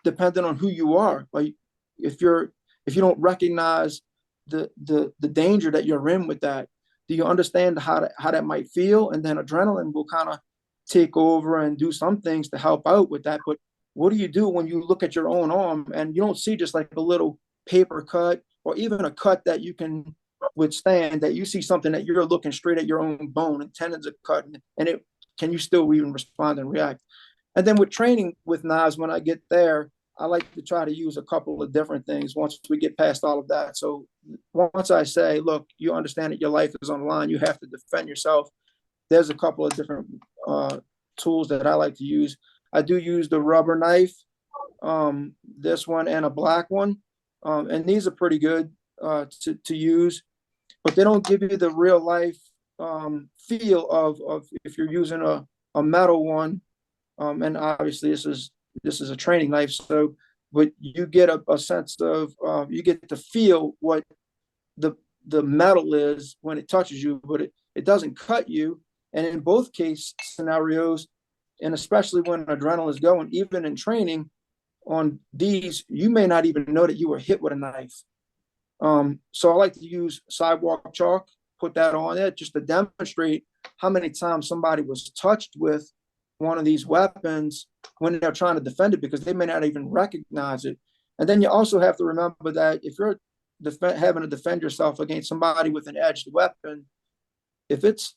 Speaker 6: depending on who you are. Like if you don't recognize the danger that you're in with that, do you understand how that might feel? And then adrenaline will kind of take over and do some things to help out with that. But what do you do when you look at your own arm and you don't see just like a little paper cut or even a cut that you can withstand, that you see something that you're looking straight at your own bone and tendons are cut, and can you still even respond and react? And then with training with knives, when I get there, I like to try to use a couple of different things once we get past all of that. So once I say, look, you understand that your life is on the line, you have to defend yourself. There's a couple of different tools that I like to use. I do use the rubber knife, this one and a black one. And these are pretty good to use, but they don't give you the real life feel of if you're using a metal one. And obviously this is a training knife. So, but you get a sense of, you get to feel what the metal is when it touches you, but it doesn't cut you. And in both case scenarios, and especially when adrenaline is going, even in training on these, you may not even know that you were hit with a knife. So I like to use sidewalk chalk, put that on it just to demonstrate how many times somebody was touched with one of these weapons when they're trying to defend it, because they may not even recognize it. And then you also have to remember that if you're having to defend yourself against somebody with an edged weapon, if it's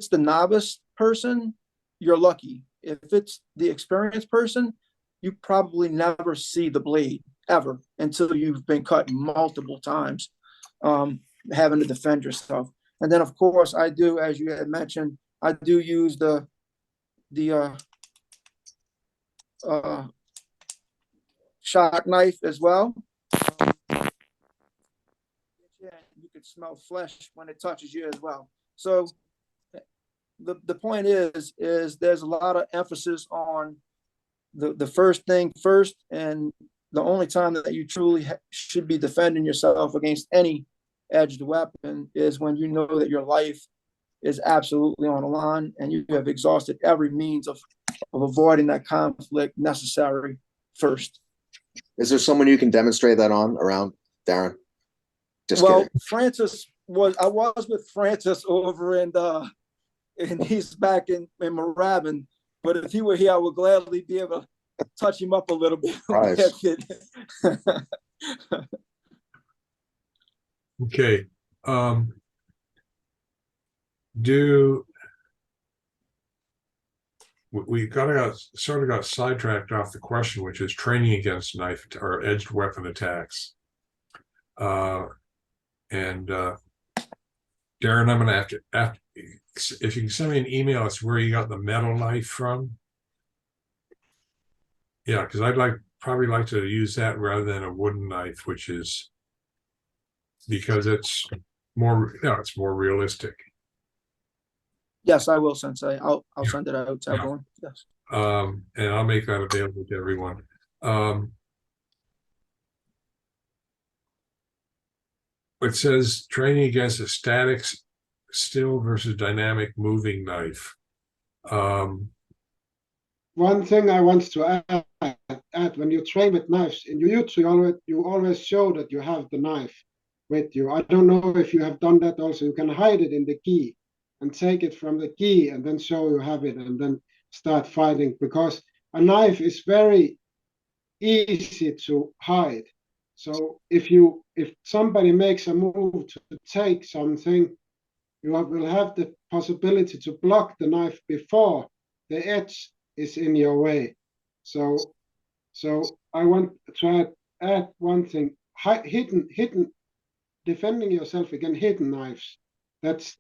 Speaker 6: the novice person, you're lucky. If it's the experienced person, you probably never see the blade ever until you've been cut multiple times, having to defend yourself. And then of course I do, as you had mentioned, I do use the shock knife as well. You can smell flesh when it touches you as well. So the point is there's a lot of emphasis on the first thing first, and the only time that you truly should be defending yourself against any edged weapon is when you know that your life is absolutely on the line and you have exhausted every means of avoiding that conflict necessary first.
Speaker 5: Is there someone you can demonstrate that on around, Darren? Just
Speaker 6: well,
Speaker 5: kidding.
Speaker 6: I was with Francis over and he's back in Moorabbin, but if he were here, I would gladly be able to touch him up a little bit.
Speaker 5: Nice.
Speaker 1: Okay. We sort of got sidetracked off the question, which is training against knife or edged weapon attacks. And Darren, I'm going to have to, if you can send me an email, it's where you got the metal knife from. Yeah, because probably like to use that rather than a wooden knife, which is because it's more, it's more realistic.
Speaker 6: Yes, I will, Sensei. I'll
Speaker 1: Yeah.
Speaker 6: send it out to
Speaker 1: Yeah.
Speaker 6: everyone. Yes.
Speaker 1: And I'll make that available to everyone. It says training against a static, still versus dynamic moving knife.
Speaker 3: One thing I want to add, when you train with knives in jiu-jitsu, you always show that you have the knife with you. I don't know if you have done that also. You can hide it in the gi and take it from the gi and then show you have it and then start fighting, because a knife is very easy to hide. So if somebody makes a move to take something, you will have the possibility to block the knife before the edge is in your way. So I want to add one thing: hidden, defending yourself against hidden knives. That's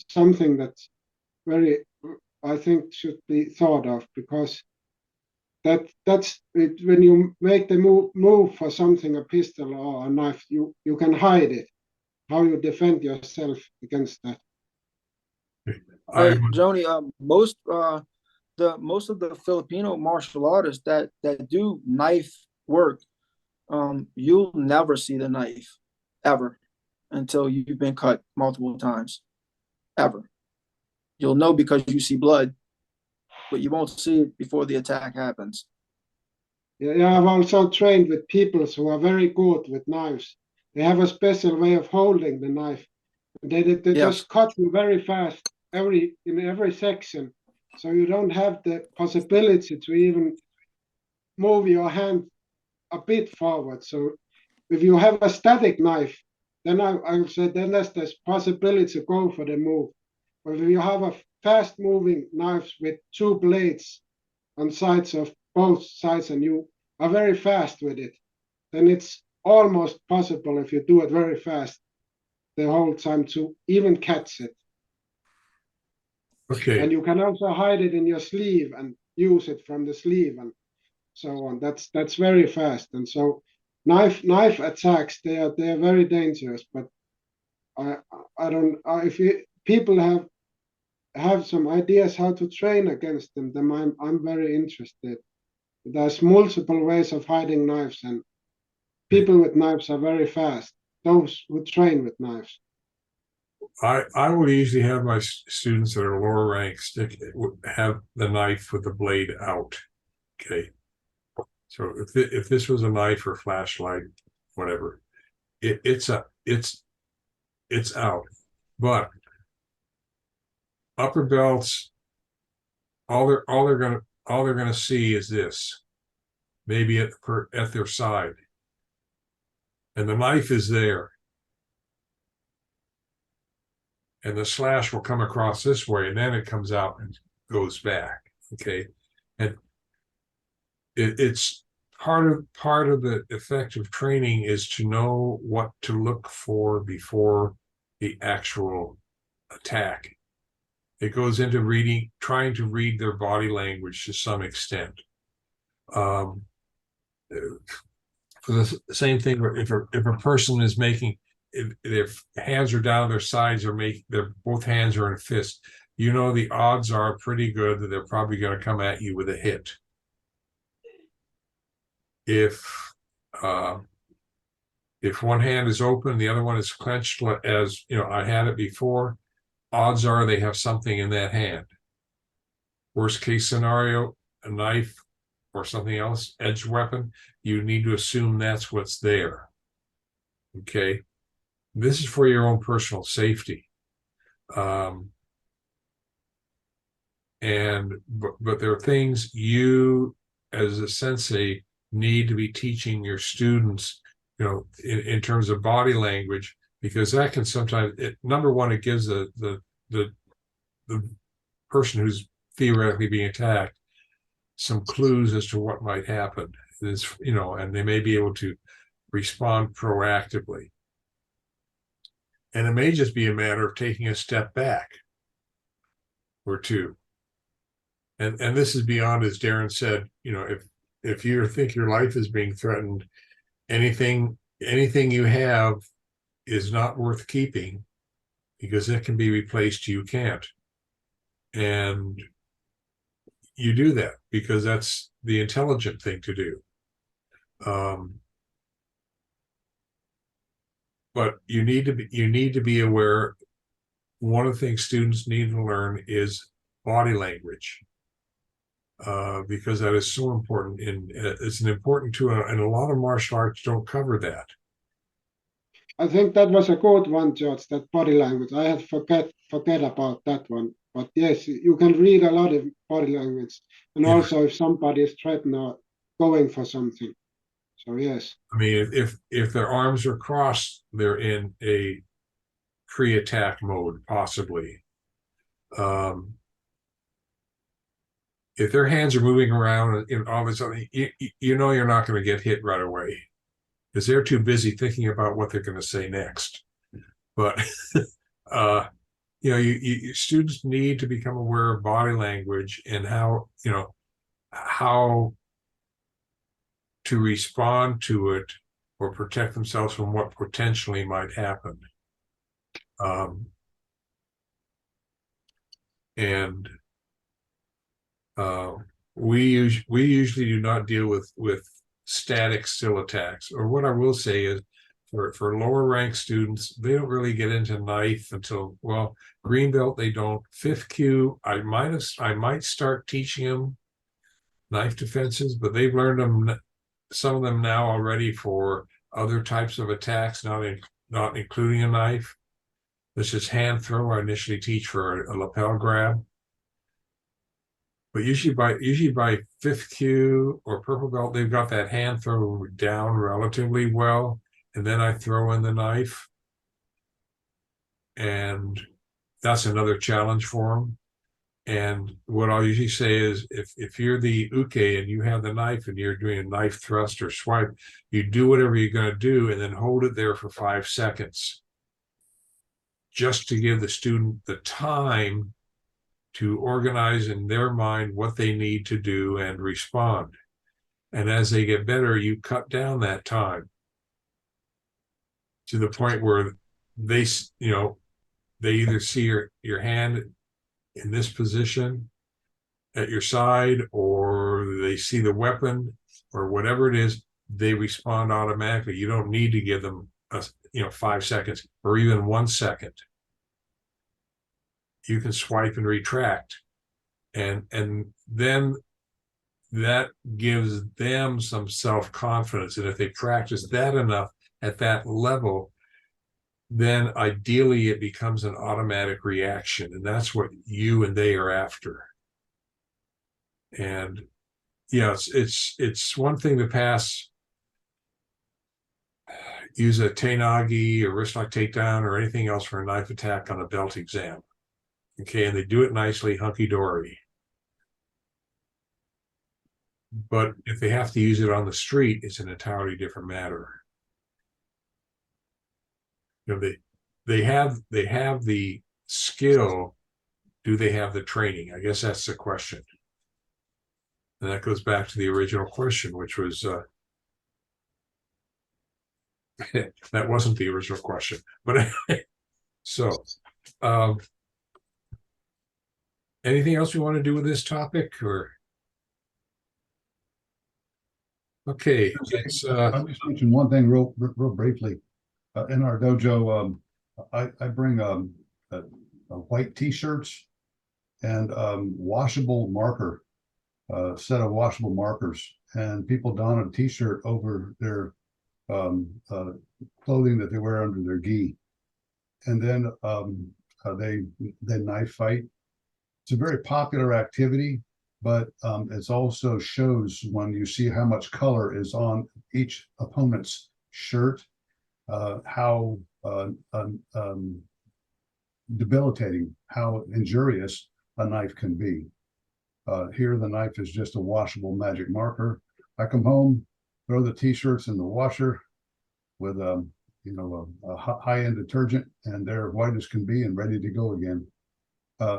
Speaker 3: something that's very, I think, should be thought of, because that's it. When you make the move for something, a pistol or a knife, you can hide it. How you defend yourself against that.
Speaker 6: Joni, most of the Filipino martial artists that do knife work, you'll never see the knife ever until you've been cut multiple times. Ever. You'll know because you see blood, but you won't see it before the attack happens.
Speaker 3: Yeah, I've also trained with people who are very good with knives. They have a special way of holding the knife. They
Speaker 6: Yes.
Speaker 3: just cut you very fast in every section, so you don't have the possibility to even move your hand a bit forward. So if you have a static knife, then I would say then there's possibility to go for the move. But if you have a fast moving knife with two blades on sides of both sides and you are very fast with it, then it's almost possible, if you do it very fast the whole time, to even catch it.
Speaker 1: Okay.
Speaker 3: And you can also hide it in your sleeve and use it from the sleeve and so on. That's very fast. And so knife attacks, they are very dangerous. But I don't if people have some ideas how to train against them, then I'm very interested. There's multiple ways of hiding knives, and people with knives are very fast. Those who train with knives.
Speaker 1: I will usually have my students that are lower rank have the knife with the blade out. Okay. So if this was a knife or flashlight, whatever, it's out. But upper belts, all they're gonna see is this, maybe at their side, and the knife is there, and the slash will come across this way, and then it comes out and goes back. Okay, and it's part of the effective training is to know what to look for before the actual attack. It goes into trying to read their body language to some extent. For the same thing, if a person is making, if their hands are down their sides or both hands are in a fist, the odds are pretty good that they're probably going to come at you with a hit. If one hand is open, the other one is clenched, as I had it before, odds are they have something in that hand. Worst case scenario, a knife or something else, edged weapon, you need to assume that's what's there. Okay. This is for your own personal safety. But there are things you as a sensei need to be teaching your students, in terms of body language, because that can sometimes, number one, it gives the person who's theoretically being attacked some clues as to what might happen. And they may be able to respond proactively. And it may just be a matter of taking a step back or two. And this is beyond, as Darren said, if you think your life is being threatened, anything you have is not worth keeping because it can be replaced. You can't. And you do that because that's the intelligent thing to do. But you need to be aware. One of the things students need to learn is body language, because that is so important. It's an important tool, and a lot of martial arts don't cover that.
Speaker 3: I think that was a good one, George, that body language. I had forget about that one. But yes, you can read a lot of body language. And
Speaker 1: Yeah.
Speaker 3: also if somebody is threatened or going for something. So yes.
Speaker 1: I mean, if their arms are crossed, they're in a pre-attack mode, possibly. If their hands are moving around and all this other, you know you're not going to get hit right away because they're too busy thinking about what they're going to say next. But you students need to become aware of body language and how to respond to it or protect themselves from what potentially might happen. We usually do not deal with static still attacks. Or what I will say is, for lower ranked students, they don't really get into knife until, well, green belt they don't. 5th Q, I might start teaching them knife defenses, but they've learned them, some of them now already, for other types of attacks, not including a knife. This is hand throw. I initially teach for a lapel grab. But usually by 5th Q or purple belt, they've got that hand throw down relatively well. And then I throw in the knife. And that's another challenge for them. And what I'll usually say is, if you're the uke and you have the knife and you're doing a knife thrust or swipe, you do whatever you're going to do and then hold it there for 5 seconds. Just to give the student the time to organize in their mind what they need to do and respond. And as they get better, you cut down that time to the point where they either see your hand in this position at your side, or they see the weapon or whatever it is, they respond automatically. You don't need to give them 5 seconds or even 1 second. You can swipe and retract, and then that gives them some self-confidence. And if they practice that enough at that level, then ideally it becomes an automatic reaction, and that's what you and they are after. And it's one thing to use a Teinagi or wrist lock takedown or anything else for a knife attack on a belt exam. Okay, and they do it nicely, hunky-dory. But if they have to use it on the street, it's an entirely different matter. They have the skill. Do they have the training? I guess that's the question. And that goes back to the original question, which was that wasn't the original question. But so anything else we want to do with this topic, or? Okay,
Speaker 2: I'll just mention one thing real briefly. In our dojo, I bring white t-shirts and washable marker, set of washable markers, and people don a t-shirt over their clothing that they wear under their gi, and then they knife fight. It's a very popular activity, but it also shows, when you see how much color is on each opponent's shirt, how debilitating, how injurious a knife can be. Here, the knife is just a washable magic marker. I come home, throw the t-shirts in the washer with a high-end detergent, and they're white as can be and ready to go again.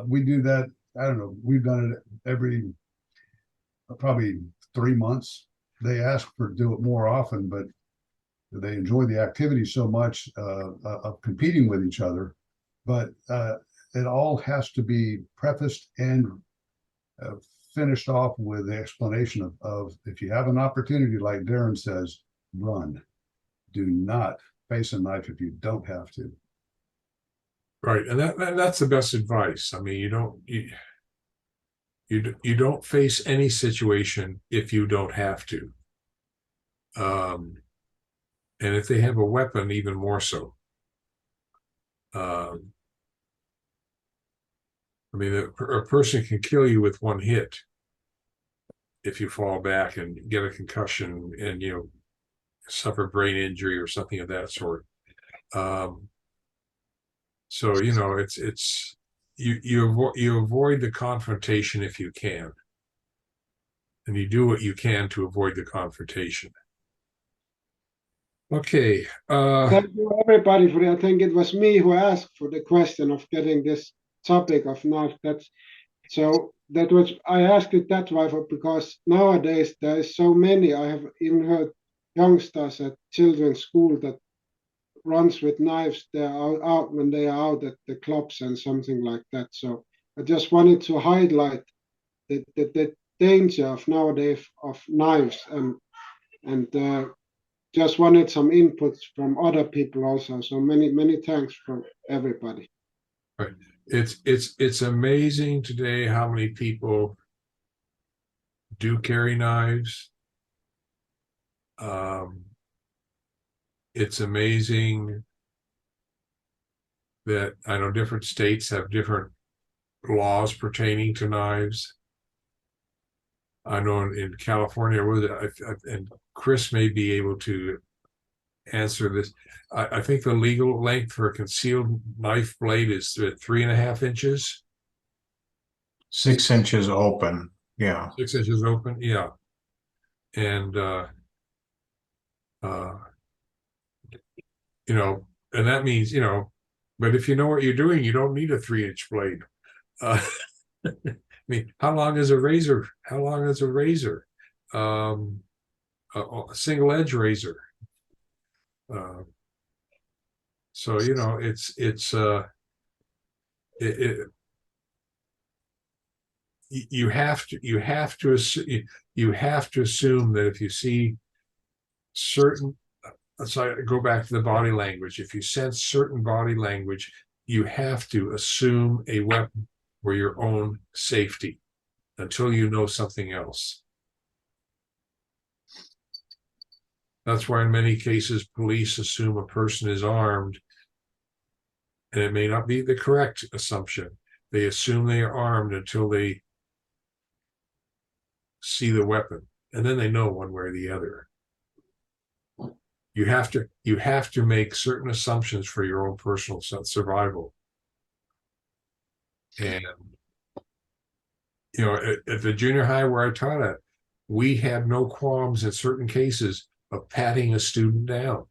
Speaker 2: We do that. I don't know. We've done it every probably 3 months, they ask for do it more often, but they enjoy the activity so much of competing with each other. But it all has to be prefaced and finished off with the explanation of if you have an opportunity, like Darren says, run. Do not face a knife if you don't have to.
Speaker 1: Right, and that's the best advice. I mean, you don't face any situation if you don't have to. And if they have a weapon, even more so. I mean, a person can kill you with one hit if you fall back and get a concussion and, you know, suffer brain injury or something of that sort. So, you know, you avoid the confrontation if you can. And you do what you can to avoid the confrontation. Okay.
Speaker 3: Thank you everybody for that. I think it was me who asked for the question of getting this topic of knife. I asked it that way because nowadays there is so many. I have even heard youngsters at children's school that runs with knives. They are out when they are out at the clubs and something like that. So I just wanted to highlight the danger of nowadays of knives and just wanted some inputs from other people also. So many thanks from everybody.
Speaker 1: Right. It's amazing today how many people do carry knives. It's amazing that I know different states have different laws pertaining to knives. I know in California, and Chris may be able to answer this. I think the legal length for a concealed knife blade is 3.5 inches.
Speaker 4: 6 inches open. Yeah.
Speaker 1: 6 inches open. Yeah. And, you know, and that means, you know, but if you know what you're doing, you don't need a 3-inch blade. I mean, how long is a razor? How long is a razor? A single edge razor. So, you know, you have to assume that if you see certain, so I go back to the body language. If you sense certain body language, you have to assume a weapon for your own safety until you know something else. That's why in many cases, police assume a person is armed, and it may not be the correct assumption. They assume they are armed until they see the weapon, and then they know one way or the other. You have to make certain assumptions for your own personal survival. And you know, at the junior high where I taught at, we had no qualms in certain cases of patting a student down.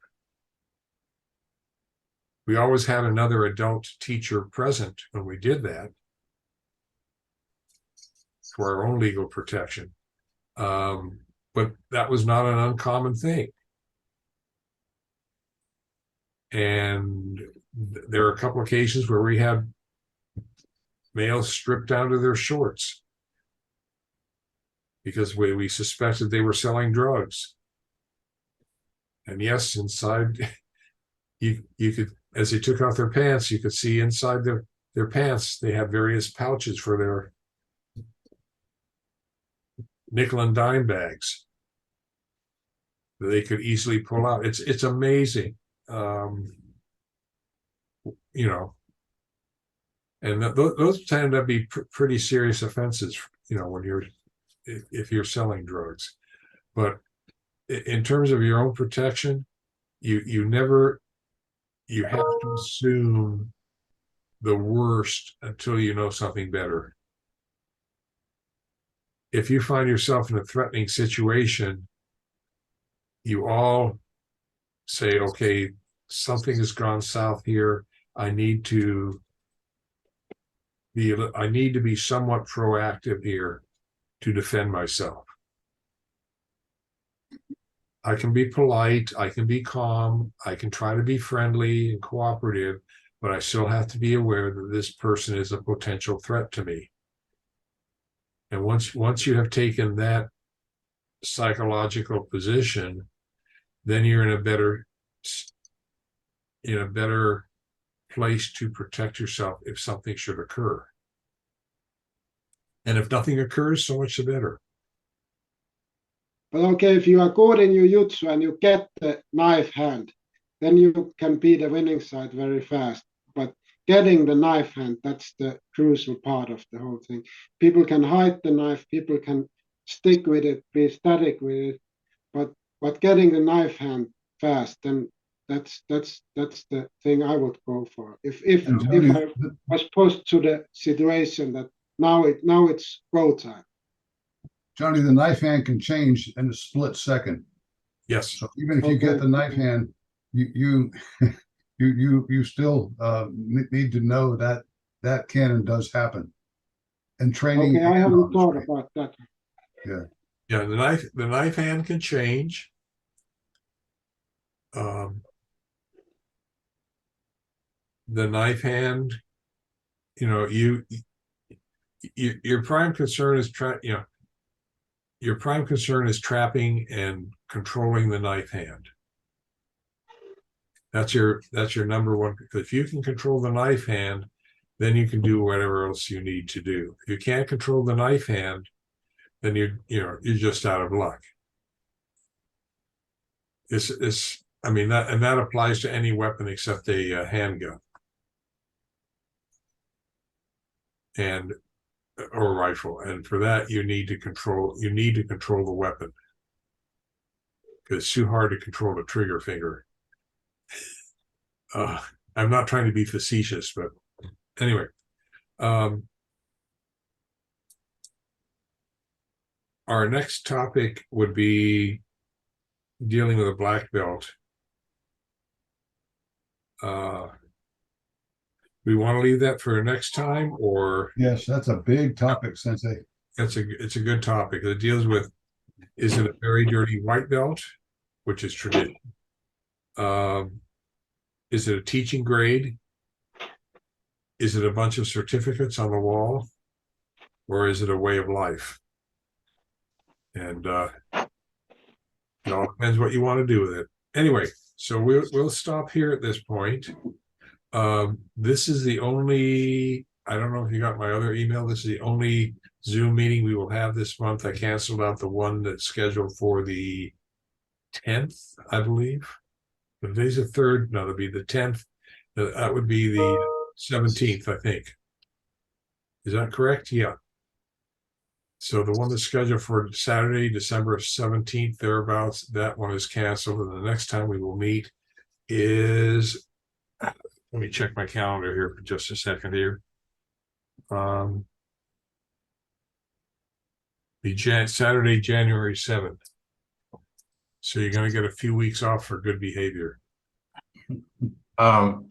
Speaker 1: We always had another adult teacher present when we did that for our own legal protection. But that was not an uncommon thing. And there are a couple of cases where we had males stripped down to their shorts because we suspected they were selling drugs. And yes, inside, you could, as they took off their pants, you could see inside their pants, they had various pouches for their nickel and dime bags that they could easily pull out. It's amazing. You know, and those tend to be pretty serious offenses, you know, when if you're selling drugs. But in terms of your own protection, you have to assume the worst until you know something better. If you find yourself in a threatening situation, you all say, okay, something has gone south here. I need to be somewhat proactive here to defend myself. I can be polite, I can be calm, I can try to be friendly and cooperative, but I still have to be aware that this person is a potential threat to me. And once you have taken that psychological position, then you're in a better place to protect yourself if something should occur. And if nothing occurs, so much the better.
Speaker 3: But okay, if you are good in jiu-jitsu and you get the knife hand, then you can be the winning side very fast. But getting the knife hand, that's the crucial part of the whole thing. People can hide the knife, people can stick with it, be static with it, but getting the knife hand fast, then that's the thing I would go for. If I was pushed to the situation that now it's go time.
Speaker 2: Johnny, the knife hand can change in a split second.
Speaker 1: Yes.
Speaker 2: So even if you get the knife hand, you still need to know that can and does happen. And training.
Speaker 3: Okay, I haven't thought about that.
Speaker 2: Yeah.
Speaker 1: Yeah, the knife hand can change. The knife hand, your prime concern is your prime concern is trapping and controlling the knife hand. That's your number one. If you can control the knife hand, then you can do whatever else you need to do. If you can't control the knife hand, then you're just out of luck. That applies to any weapon except a handgun or rifle. And for that, you need to control the weapon, because it's too hard to control the trigger finger. I'm not trying to be facetious, but anyway. Our next topic would be dealing with a black belt. We want to leave that for next time, or?
Speaker 2: Yes, that's a big topic, Sensei.
Speaker 1: It's a good topic. It deals with, is it a very dirty white belt, which is tradition? Is it a teaching grade? Is it a bunch of certificates on the wall? Or is it a way of life? And it all depends what you want to do with it. Anyway, so we'll stop here at this point. This is the only, I don't know if you got my other email, this is the only Zoom meeting we will have this month. I canceled out the one that's scheduled for the 10th, I believe. Today's the 3rd, no, it'll be the 10th. That would be the 17th, I think. Is that correct? Yeah. So the one that's scheduled for Saturday, December 17th, thereabouts, that one is canceled. And the next time we will meet is, let me check my calendar here for just a second here. Saturday, January 7th. So you're going to get a few weeks off for good behavior.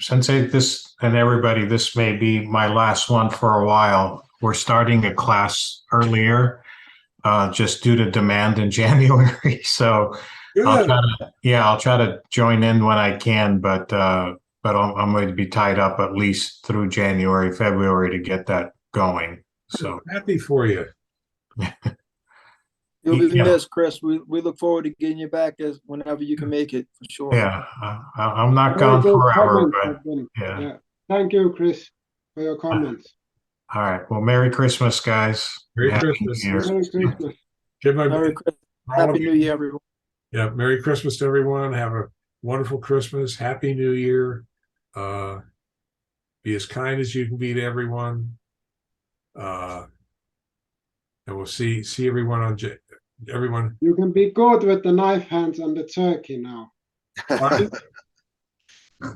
Speaker 4: Sensei, this and everybody, this may be my last one for a while. We're starting a class earlier, just due to demand in January. So I'll try to join in when I can, but I'm going to be tied up at least through January, February to get that going. So
Speaker 1: happy for you.
Speaker 6: You'll be missed, Chris. We look forward to getting you back whenever you can make it, for sure.
Speaker 4: Yeah, I'm not gone forever, but yeah.
Speaker 3: Thank you, Chris, for your comments.
Speaker 4: All right. Well, Merry Christmas, guys.
Speaker 1: Merry
Speaker 3: Merry
Speaker 1: Christmas.
Speaker 3: Merry Christmas.
Speaker 6: Happy New Year, everyone.
Speaker 1: Yeah, Merry Christmas to everyone. Have a wonderful Christmas. Happy New Year. Be as kind as you can be to everyone. And we'll see everyone on everyone.
Speaker 3: You can be good with the knife hands on the turkey now.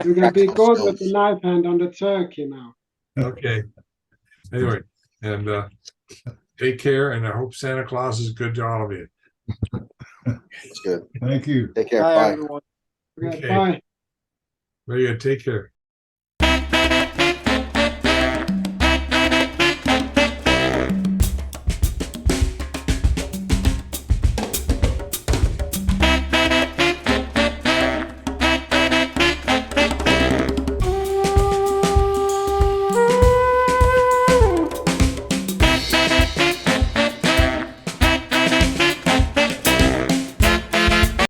Speaker 3: You can be good with the knife hand on the turkey now.
Speaker 1: Okay. Anyway, and take care, and I hope Santa Claus is good to all of you.
Speaker 5: It's good.
Speaker 2: Thank you.
Speaker 5: Take care.
Speaker 6: Bye,
Speaker 5: Bye.
Speaker 6: everyone.
Speaker 3: Okay,
Speaker 1: Okay.
Speaker 3: bye.
Speaker 1: Very good. Take care.